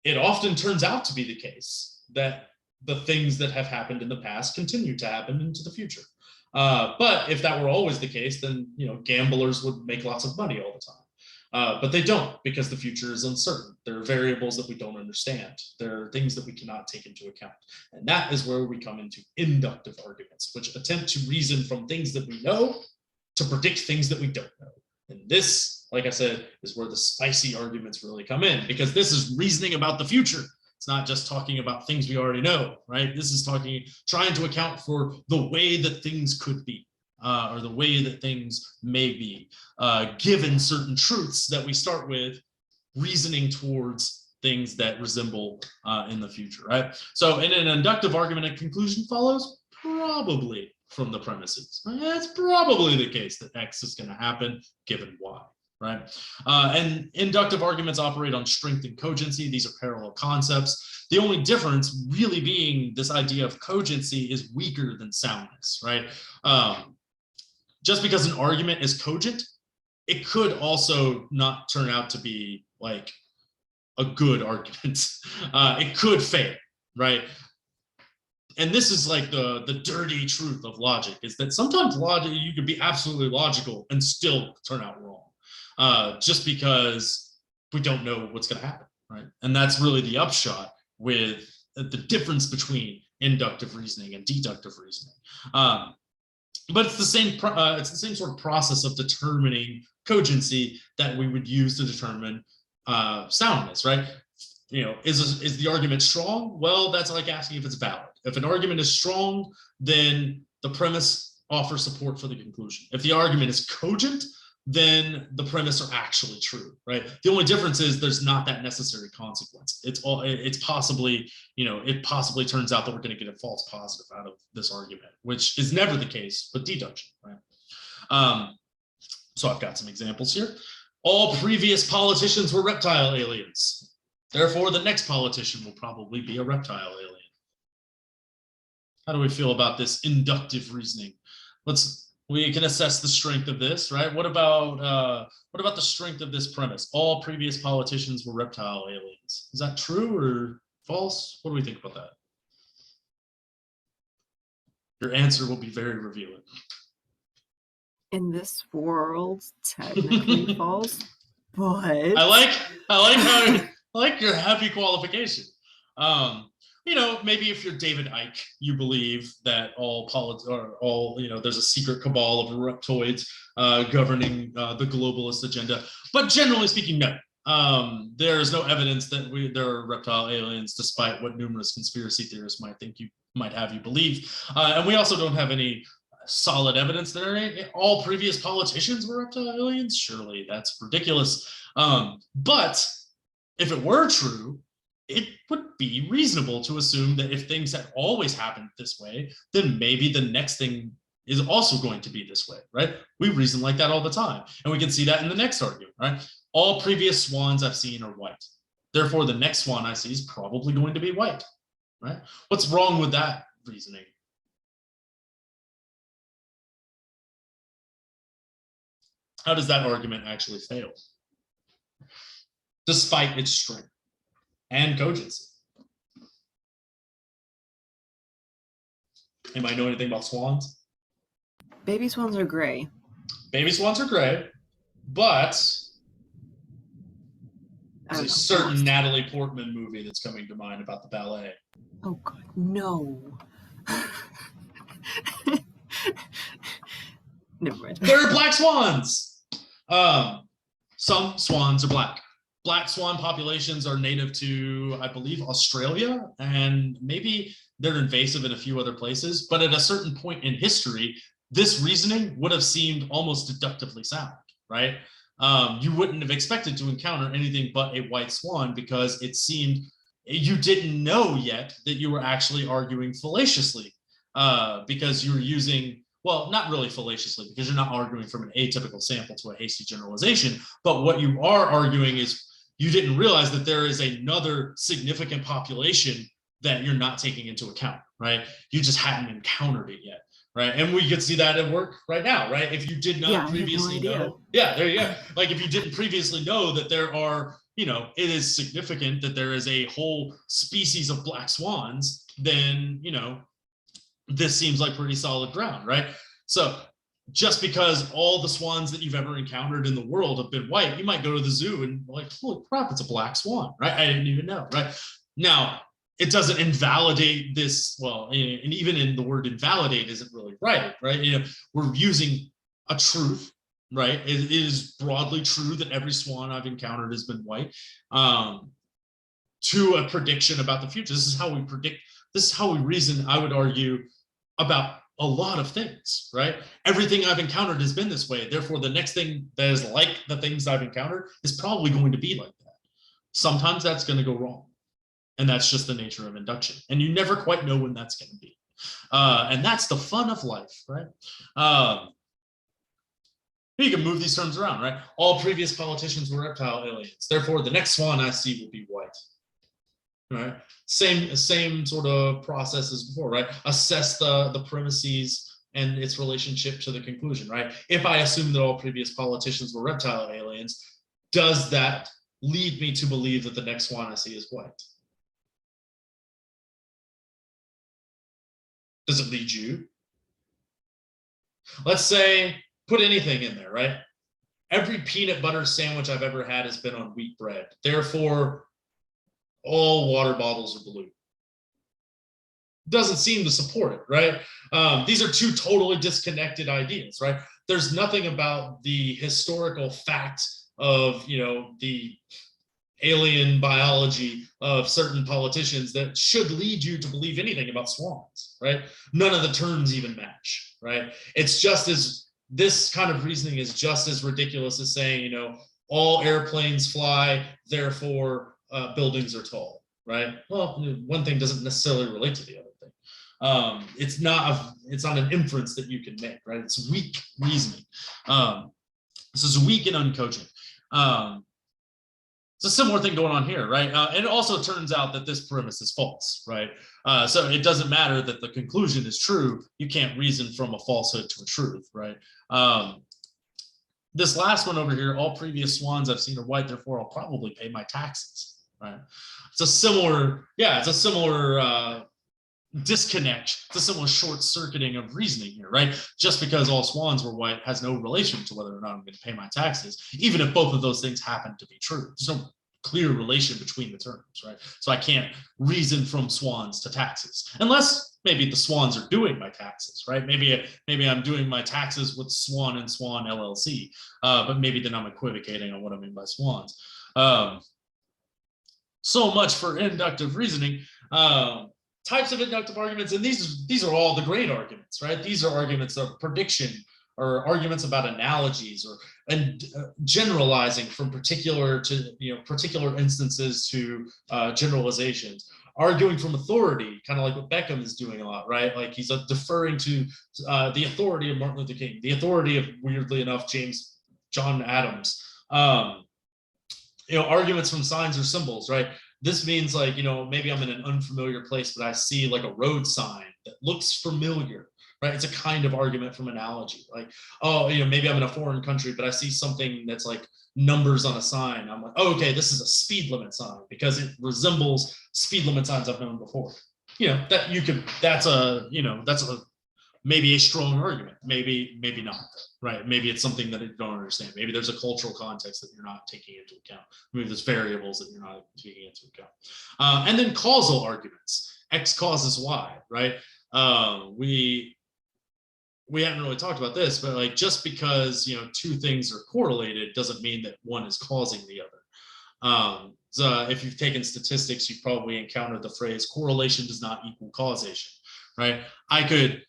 It often turns out to be the case that the things that have happened in the past continue to happen into the future. But if that were always the case, then gamblers would make lots of money all the time. But they don't, because the future is uncertain. There are variables that we don't understand. There are things that we cannot take into account. And that is where we come into inductive arguments, which attempt to reason from things that we know to predict things that we don't know. And this, like I said, is where the spicy arguments really come in, because this is reasoning about the future. It's not just talking about things we already know, right? This is trying to account for the way that things could be, or the way that things may be, given certain truths that we start with, reasoning towards things that resemble in the future, right? So in an inductive argument, a conclusion follows probably from the premises. It's probably the case that X is going to happen given Y, right? And inductive arguments operate on strength and cogency. These are parallel concepts. The only difference really being this idea of cogency is weaker than soundness, right? Just because an argument is cogent, it could also not turn out to be like a good argument. It could fail, right? And this is like the dirty truth of logic, is that sometimes logic, you could be absolutely logical and still turn out wrong, just because we don't know what's going to happen, right? And that's really the upshot with the difference between inductive reasoning and deductive reasoning. But it's the same sort of process of determining cogency that we would use to determine soundness, right? Is the argument strong? Well, that's like asking if it's valid. If an argument is strong, then the premise offers support for the conclusion. If the argument is cogent, then the premise are actually true, right? The only difference is there's not that necessary consequence. It's possibly, it possibly turns out that we're going to get a false positive out of this argument, which is never the case, but deduction, right? So I've got some examples here. All previous politicians were reptile aliens. Therefore, the next politician will probably be a reptile alien. How do we feel about this inductive reasoning? We can assess the strength of this, right? What about the strength of this premise? All previous politicians were reptile aliens. Is that true or false? What do we think about that? Your answer will be very revealing. In this world, technically false, but I like your happy qualification. Maybe if you're David Icke, you believe that there's a secret cabal of reptoids governing the globalist agenda. But generally speaking, no. There is no evidence that there are reptile aliens, despite what numerous conspiracy theorists might have you believe. And we also don't have any solid evidence that all previous politicians were reptile aliens. Surely that's ridiculous. But if it were true, it would be reasonable to assume that if things had always happened this way, then maybe the next thing is also going to be this way, right? We reason like that all the time. And we can see that in the next argument, right? All previous swans I've seen are white. Therefore, the next swan I see is probably going to be white, right? What's wrong with that reasoning? How does that argument actually fail? Despite its strength and cogency. Anybody know anything about swans? baby swans are gray. Baby swans are gray, but there's a certain Natalie Portman movie that's coming to mind about the ballet. Oh God, no. Never mind. There are black swans. Some swans are black. Black swan populations are native to, I believe, Australia, and maybe they're invasive in a few other places. But at a certain point in history, this reasoning would have seemed almost deductively sound, right? You wouldn't have expected to encounter anything but a white swan because it seemed you didn't know yet that you were actually arguing fallaciously because you were using, well, not really fallaciously because you're not arguing from an atypical sample to a hasty generalization, but what you are arguing is you didn't realize that there is another significant population that you're not taking into account, right? You just hadn't encountered it yet, right? And we could see that at work right now, right? If you did not previously know, there you go. Like if you didn't previously know that there are, it is significant that there is a whole species of black swans, then, this seems like pretty solid ground, right? So just because all the swans that you've ever encountered in the world have been white, you might go to the zoo and like, holy crap, it's a black swan, right? I didn't even know, right? Now, it doesn't invalidate this, well, and even in the word invalidate isn't really right? We're using a truth, right? It is broadly true that every swan I've encountered has been white, to a prediction about the future. This is how we predict, this is how we reason, I would argue, about a lot of things, right? Everything I've encountered has been this way. Therefore, the next thing that is like the things I've encountered is probably going to be like that. Sometimes that's going to go wrong. And that's just the nature of induction. And you never quite know when that's going to be. And that's the fun of life, right? You can move these terms around, right? All previous politicians were reptile aliens. Therefore, the next swan I see will be white. Right? Same sort of process as before, right? Assess the premises and its relationship to the conclusion, right? If I assume that all previous politicians were reptile aliens, does that lead me to believe that the next swan I see is white? Does it lead you? Let's say, put anything in there, right? Every peanut butter sandwich I've ever had has been on wheat bread. Therefore, all water bottles are blue. Doesn't seem to support it, right? These are two totally disconnected ideas, right? There's nothing about the historical fact of, the alien biology of certain politicians that should lead you to believe anything about swans, right? None of the terms even match, right? It's just as this kind of reasoning is just as ridiculous as saying, you know, all airplanes fly, therefore buildings are tall, right? Well, one thing doesn't necessarily relate to the other thing. It's not an inference that you can make, right? It's weak reasoning. This is weak and uncogent. It's a similar thing going on here, right? And it also turns out that this premise is false, right? So it doesn't matter that the conclusion is true. You can't reason from a falsehood to a truth, right? This last one over here, all previous swans I've seen are white, therefore I'll probably pay my taxes, right? It's a similar, disconnect. It's a similar short-circuiting of reasoning here, right? Just because all swans were white has no relation to whether or not I'm going to pay my taxes, even if both of those things happen to be true. There's no clear relation between the terms, right? So I can't reason from swans to taxes, unless maybe the swans are doing my taxes, right? Maybe I'm doing my taxes with Swan and Swan LLC, but maybe then I'm equivocating on what I mean by swans. So much for inductive reasoning. Types of inductive arguments, and these are all the great arguments, right? These are arguments of prediction, or arguments about analogies, or generalizing from particular instances to generalizations. Arguing from authority, kind of like what Beckham is doing a lot, right? Like he's deferring to the authority of Martin Luther King, the authority of, weirdly enough, John Adams. Arguments from signs or symbols, right? This means, like, maybe I'm in an unfamiliar place, but I see like a road sign that looks familiar, right? It's a kind of argument from analogy. Like, oh, maybe I'm in a foreign country, but I see something that's like numbers on a sign. I'm like, oh, okay, this is a speed limit sign because it resembles speed limit signs I've known before. That's maybe a strong argument, maybe not, right? Maybe it's something that you don't understand. Maybe there's a cultural context that you're not taking into account. Maybe there's variables that you're not taking into account. And then causal arguments, X causes Y, right? We haven't really talked about this, but like, just because two things are correlated doesn't mean that one is causing the other. So if you've taken statistics, you've probably encountered the phrase correlation does not equal causation, right? I could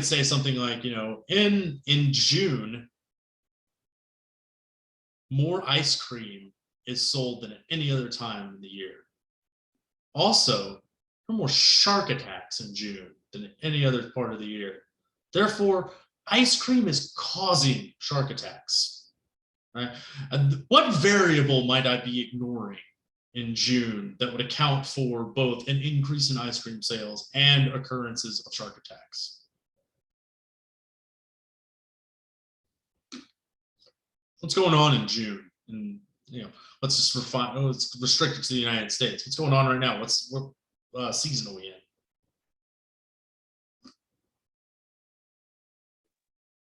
say something like, in June, more ice cream is sold than at any other time in the year. Also, there are more shark attacks in June than at any other part of the year. Therefore, ice cream is causing shark attacks. Right? And what variable might I be ignoring in June that would account for both an increase in ice cream sales and occurrences of shark attacks? What's going on in June? And let's just refine. Oh, it's restricted to the United States. What's going on right now? What season are we in?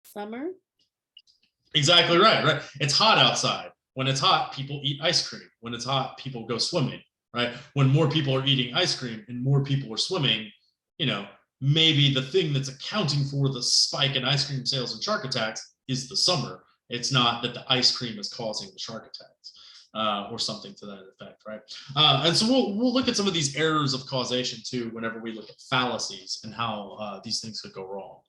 Summer. Exactly right. It's hot outside. When it's hot, people eat ice cream. When it's hot, people go swimming, right? When more people are eating ice cream and more people are swimming, maybe the thing that's accounting for the spike in ice cream sales and shark attacks is the summer. It's not that the ice cream is causing the shark attacks or something to that effect, right? And so we'll look at some of these errors of causation too whenever we look at fallacies and how these things could go wrong.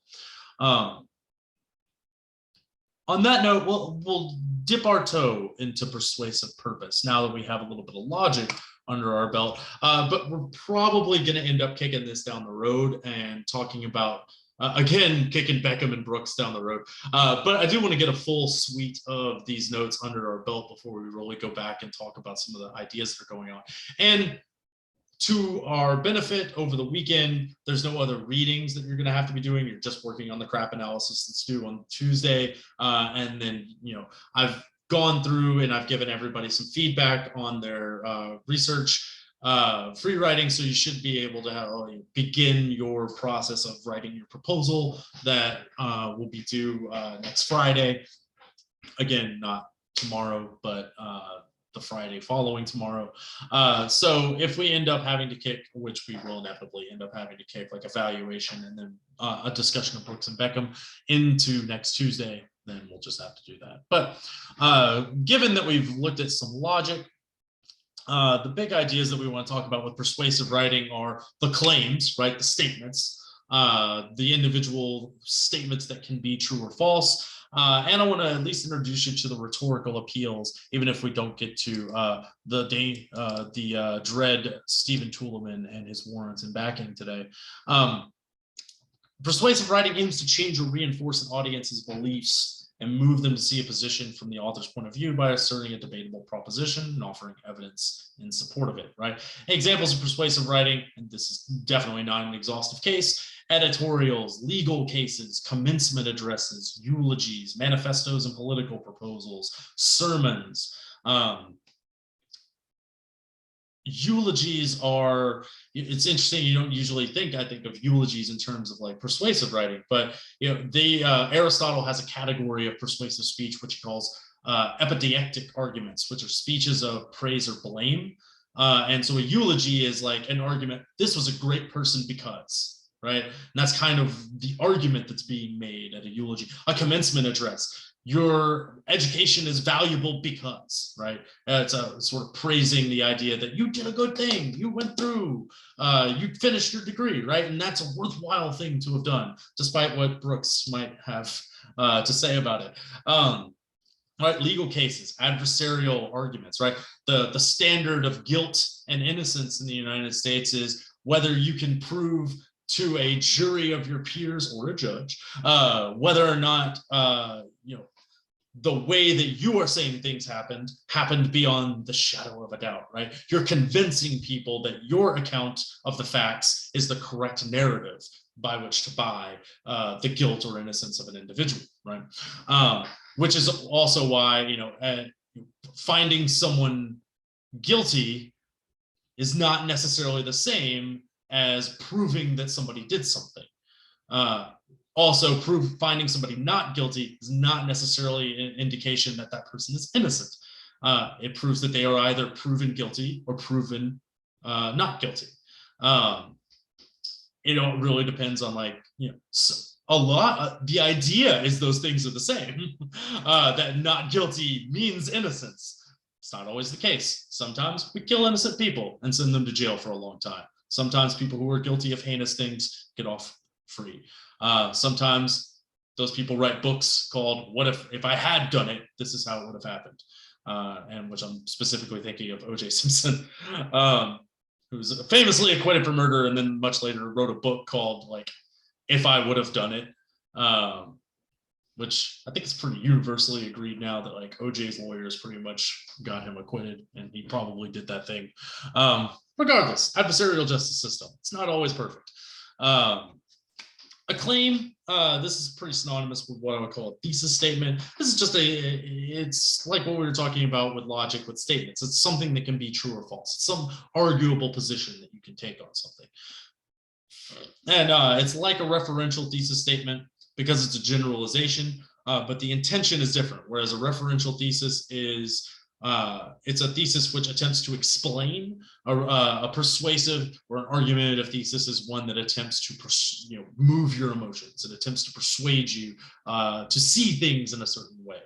On that note, we'll dip our toe into persuasive purpose now that we have a little bit of logic under our belt, but we're probably going to end up kicking this down the road and talking about, again, kicking Beckham and Brooks down the road. But I do want to get a full suite of these notes under our belt before we really go back and talk about some of the ideas that are going on. And to our benefit, over the weekend, there's no other readings that you're going to have to be doing. You're just working on the crap analysis that's due on Tuesday. And then, I've gone through and I've given everybody some feedback on their research free writing. So you should be able to begin your process of writing your proposal that will be due next Friday. Again, not tomorrow, but the Friday following tomorrow. So if we end up having to kick, which we will inevitably end up having to kick, like evaluation and then a discussion of Brooks and Beckham into next Tuesday, then we'll just have to do that. But given that we've looked at some logic, the big ideas that we want to talk about with persuasive writing are the claims, right? The statements. the individual statements that can be true or false. And I want to at least introduce you to the rhetorical appeals, even if we don't get to the dread Stephen Toulaman and his warrants and backing today. Persuasive writing aims to change or reinforce an audience's beliefs and move them to see a position from the author's point of view by asserting a debatable proposition and offering evidence in support of it, right? Examples of persuasive writing, and this is definitely not an exhaustive case: editorials, legal cases, commencement addresses, eulogies, manifestos and political proposals, sermons. Eulogies are, it's interesting, you don't usually think, I think, of eulogies in terms of like persuasive writing, but Aristotle has a category of persuasive speech which he calls epideuctic arguments, which are speeches of praise or blame. And so a eulogy is like an argument, this was a great person because, right? And that's kind of the argument that's being made at a eulogy. A commencement address, your education is valuable because, right? It's a sort of praising the idea that you did a good thing, you went through, you finished your degree, right? And that's a worthwhile thing to have done, despite what Brooks might have to say about it. Right, legal cases, adversarial arguments, right? The standard of guilt and innocence in the United States is whether you can prove to a jury of your peers or a judge whether or not the way that you are saying things happened beyond the shadow of a doubt, right? You're convincing people that your account of the facts is the correct narrative by which to buy the guilt or innocence of an individual, right? Which is also why, finding someone guilty is not necessarily the same as proving that somebody did something. Also, finding somebody not guilty is not necessarily an indication that that person is innocent. It proves that they are either proven guilty or proven not guilty. It really depends on a lot. The idea is those things are the same. That not guilty means innocence. It's not always the case. Sometimes we kill innocent people and send them to jail for a long time. Sometimes people who are guilty of heinous things get off free. Sometimes those people write books called "What If I Had Done It? This Is How It Would Have Happened," and which I'm specifically thinking of O.J. Simpson, who's famously acquitted for murder, and then much later wrote a book called "If I Would Have Done It," which I think is pretty universally agreed now that O.J.'s lawyers pretty much got him acquitted, and he probably did that thing. Regardless, adversarial justice system, it's not always perfect. A claim, this is pretty synonymous with what I would call a thesis statement. This is just it's like what we were talking about with logic with statements. It's something that can be true or false. It's some arguable position that you can take on something. And it's like a referential thesis statement because it's a generalization, but the intention is different. Whereas a referential thesis is, it's a thesis which attempts to explain. A persuasive or an argumentative thesis is one that attempts to move your emotions. It attempts to persuade you to see things in a certain way.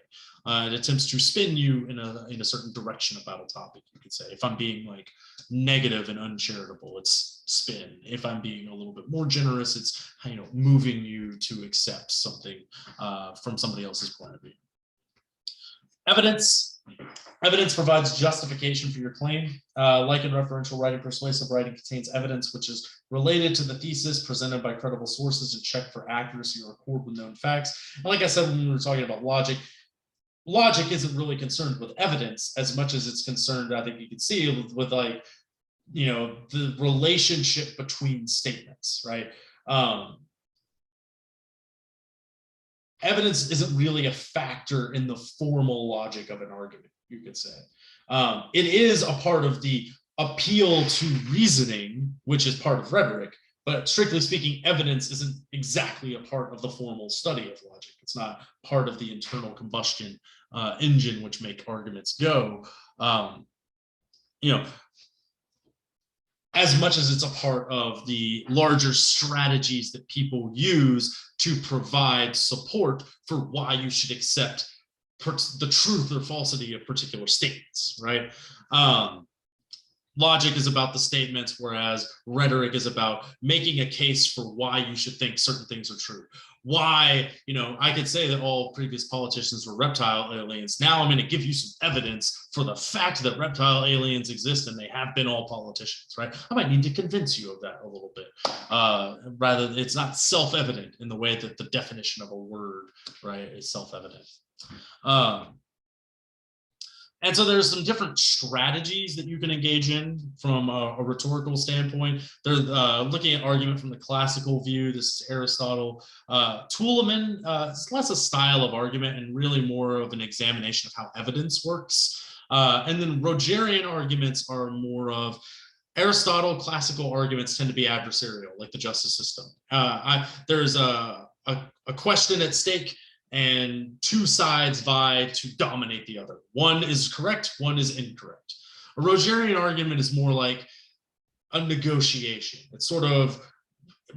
It attempts to spin you in a certain direction about a topic. You could say, if I'm being negative and uncharitable, it's spin. If I'm being a little bit more generous, it's moving you to accept something from somebody else's point of view. Evidence provides justification for your claim. Like in referential writing, persuasive writing contains evidence which is related to the thesis presented by credible sources and checked for accuracy or accord with known facts. And like I said, when we were talking about logic isn't really concerned with evidence as much as it's concerned, I think you can see, with the relationship between statements, right? Evidence isn't really a factor in the formal logic of an argument, you could say. It is a part of the appeal to reasoning, which is part of rhetoric, but strictly speaking, evidence isn't exactly a part of the formal study of logic. It's not part of the internal combustion engine which make arguments go. As much as it's a part of the larger strategies that people use to provide support for why you should accept the truth or falsity of particular statements, right? logic is about the statements, whereas rhetoric is about making a case for why you should think certain things are true. Why, I could say that all previous politicians were reptile aliens. Now I'm going to give you some evidence for the fact that reptile aliens exist and they have been all politicians, right? I might need to convince you of that a little bit. Rather, it's not self-evident in the way that the definition of a word, right, is self-evident. And so there's some different strategies that you can engage in from a rhetorical standpoint. They're looking at argument from the classical view. This is Aristotle. Toulamin, it's less a style of argument and really more of an examination of how evidence works. And then Rogerian arguments are more of Aristotle. Classical arguments tend to be adversarial, like the justice system. There's a question at stake, and two sides vie to dominate the other. One is correct, one is incorrect. A Rogerian argument is more like a negotiation. It's sort of,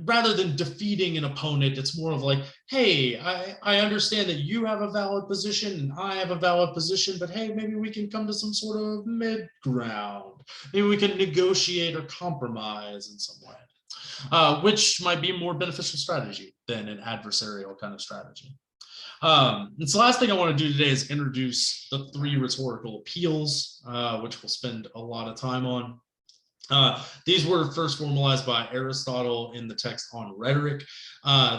rather than defeating an opponent, it's more of like, hey, I understand that you have a valid position and I have a valid position, but hey, maybe we can come to some sort of mid-ground. Maybe we can negotiate or compromise in some way, which might be a more beneficial strategy than an adversarial kind of strategy. And so the last thing I want to do today is introduce the 3 rhetorical appeals, which we'll spend a lot of time on. These were first formalized by Aristotle in the text on rhetoric.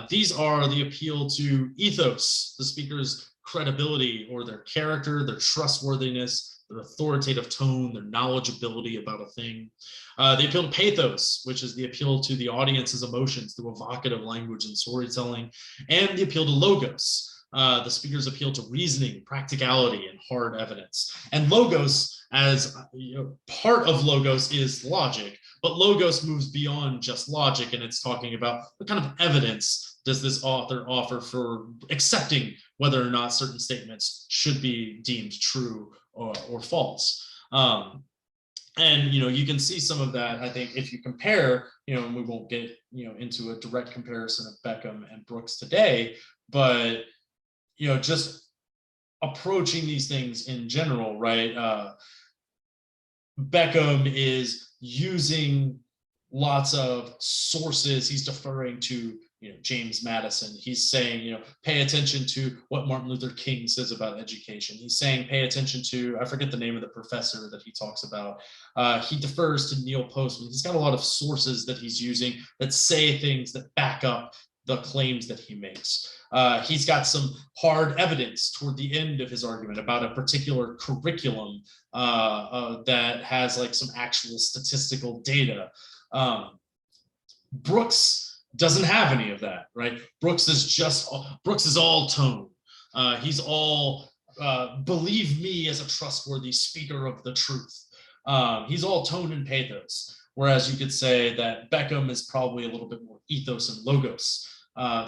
These are the appeal to ethos, the speaker's credibility or their character, their trustworthiness, their authoritative tone, their knowledgeability about a thing. The appeal to pathos, which is the appeal to the audience's emotions through evocative language and storytelling, and the appeal to logos, the speaker's appeal to reasoning, practicality, and hard evidence. And logos, as part of logos is logic, but logos moves beyond just logic, and it's talking about what kind of evidence does this author offer for accepting whether or not certain statements should be deemed true or false. And you can see some of that, I think, if you compare, and we won't get into a direct comparison of Beckham and Brooks today, but just approaching these things in general, right? Beckham is using lots of sources. He's deferring to James Madison. He's saying, pay attention to what Martin Luther King says about education. He's saying, pay attention to, I forget the name of the professor that he talks about. He defers to Neil Postman. He's got a lot of sources that he's using that say things that back up the claims that he makes. He's got some hard evidence toward the end of his argument about a particular curriculum that has like some actual statistical data. Brooks doesn't have any of that, right? Brooks is all tone. He's all believe me as a trustworthy speaker of the truth. He's all tone and pathos. Whereas you could say that Beckham is probably a little bit more ethos and logos.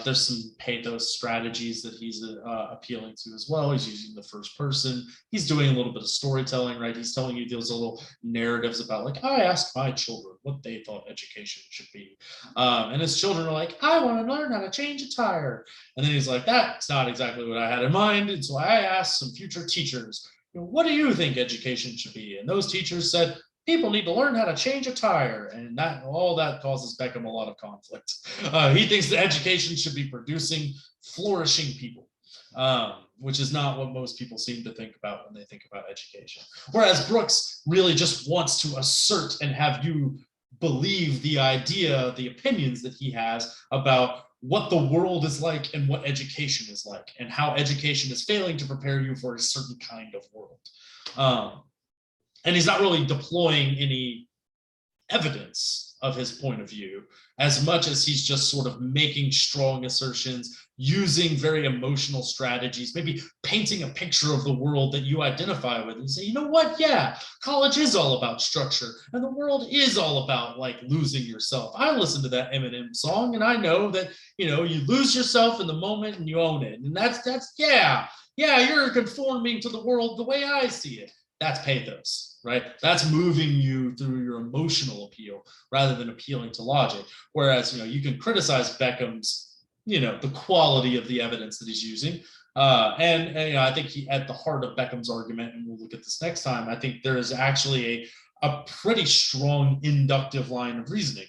There's some pathos strategies that he's appealing to as well. He's using the first person. He's doing a little bit of storytelling, right? He's telling you those little narratives about like, I asked my children what they thought education should be. And his children are like, I want to learn how to change a tire. And then he's like, that's not exactly what I had in mind. And so I asked some future teachers, what do you think education should be? And those teachers said, people need to learn how to change a tire, and all that causes Beckham a lot of conflict. He thinks that education should be producing flourishing people, which is not what most people seem to think about when they think about education. Whereas Brooks really just wants to assert and have you believe the idea, the opinions that he has about what the world is like and what education is like, and how education is failing to prepare you for a certain kind of world. And he's not really deploying any evidence of his point of view as much as he's just sort of making strong assertions, using very emotional strategies, maybe painting a picture of the world that you identify with and say, you know what? Yeah, college is all about structure and the world is all about like losing yourself. I listened to that Eminem song and I know that, you lose yourself in the moment and you own it. And that's yeah, you're conforming to the world the way I see it. That's pathos, right? That's moving you through your emotional appeal rather than appealing to logic. Whereas, you can criticize Beckham's, the quality of the evidence that he's using. And I think at the heart of Beckham's argument, and we'll look at this next time, I think there is actually a pretty strong inductive line of reasoning.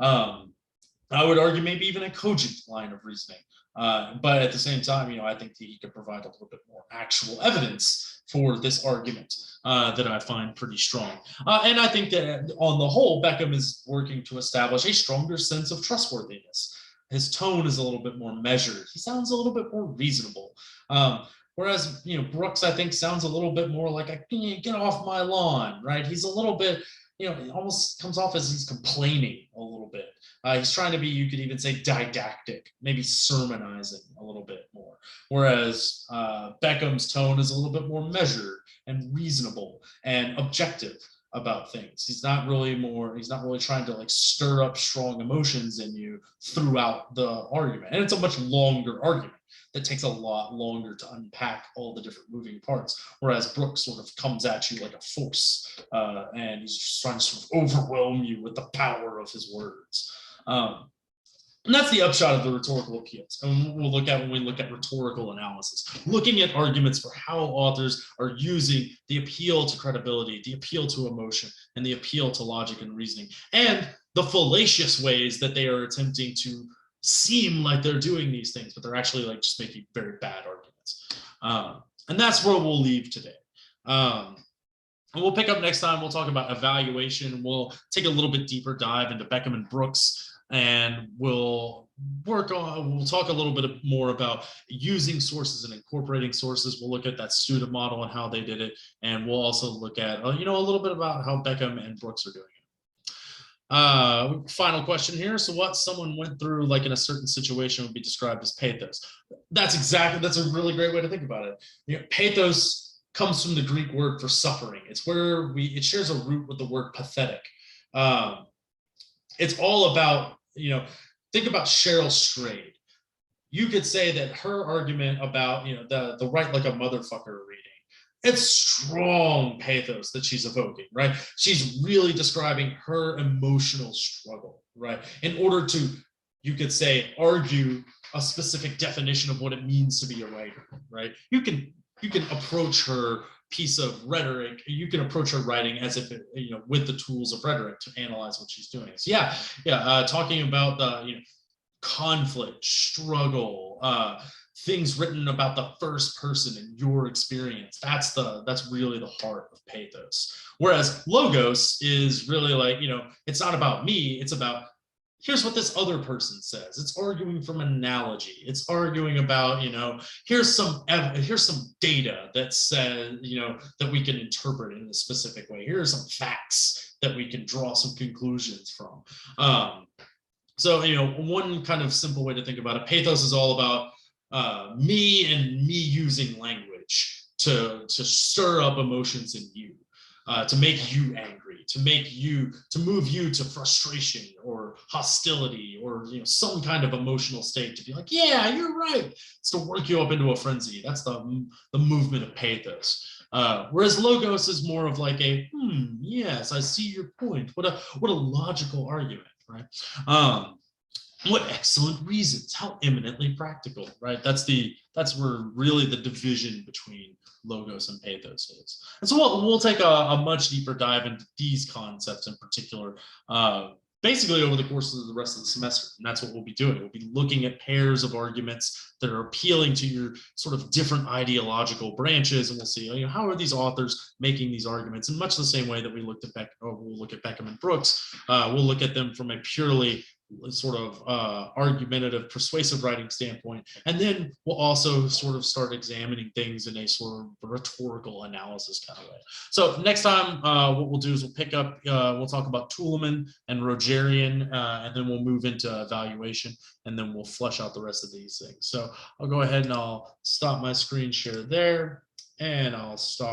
I would argue maybe even a cogent line of reasoning. But at the same time, I think that he could provide a little bit more actual evidence for this argument that I find pretty strong. And I think that on the whole, Beckham is working to establish a stronger sense of trustworthiness. His tone is a little bit more measured. He sounds a little bit more reasonable. Whereas, Brooks, I think, sounds a little bit more like, get off my lawn, right? He's a little bit, it almost comes off as he's complaining a little bit. He's trying to be, you could even say, didactic, maybe sermonizing a little bit more. Whereas Beckham's tone is a little bit more measured and reasonable and objective about things. He's not really trying to like stir up strong emotions in you throughout the argument. And it's a much longer argument that takes a lot longer to unpack all the different moving parts. Whereas Brooks sort of comes at you like a force, and he's just trying to sort of overwhelm you with the power of his words. And that's the upshot of the rhetorical appeals. And we'll look at when we look at rhetorical analysis, looking at arguments for how authors are using the appeal to credibility, the appeal to emotion, and the appeal to logic and reasoning, and the fallacious ways that they are attempting to seem like they're doing these things, but they're actually like just making very bad arguments. And that's where we'll leave today. And we'll pick up next time. We'll talk about evaluation. We'll take a little bit deeper dive into Beckham and Brooks, and we'll talk a little bit more about using sources and incorporating sources. We'll look at that student model and how they did it. And we'll also look at, a little bit about how Beckham and Brooks are doing it. Final question here. So what someone went through like in a certain situation would be described as pathos. That's a really great way to think about it. Pathos comes from the Greek word for suffering. It's where it shares a root with the word pathetic. It's all about, think about Cheryl Strayed. You could say that her argument about, the write like a motherfucker reading, it's strong pathos that she's evoking, right? She's really describing her emotional struggle, right? In order to, you could say, argue a specific definition of what it means to be a writer, right? You can approach her piece of rhetoric, you can approach her writing as if with the tools of rhetoric to analyze what she's doing. So talking about the conflict, struggle, things written about the first person in your experience. That's really the heart of pathos. Whereas logos is really like, it's not about me, it's about here's what this other person says. It's arguing from analogy. It's arguing about, here's some data that says, that we can interpret in a specific way. Here are some facts that we can draw some conclusions from. So, one kind of simple way to think about it, pathos is all about me using language to stir up emotions in you, to make you angry, to move you to frustration or hostility or some kind of emotional state to be like, yeah, you're right. It's to work you up into a frenzy. That's the movement of pathos. Whereas logos is more of like a, yes, I see your point. What a logical argument, right? What excellent reasons, how eminently practical, right? That's where really the division between logos and pathos is. And so we'll take a much deeper dive into these concepts in particular, basically over the course of the rest of the semester. And that's what we'll be doing. We'll be looking at pairs of arguments that are appealing to your sort of different ideological branches. And we'll see, how are these authors making these arguments in much the same way that we looked at we'll look at Beckham and Brooks. We'll look at them from a purely sort of argumentative, persuasive writing standpoint. And then we'll also sort of start examining things in a sort of rhetorical analysis kind of way. So next time, what we'll do is we'll pick up, we'll talk about Toulmin and Rogerian, and then we'll move into evaluation, and then we'll flesh out the rest of these things. So I'll go ahead and I'll stop my screen share there, and I'll stop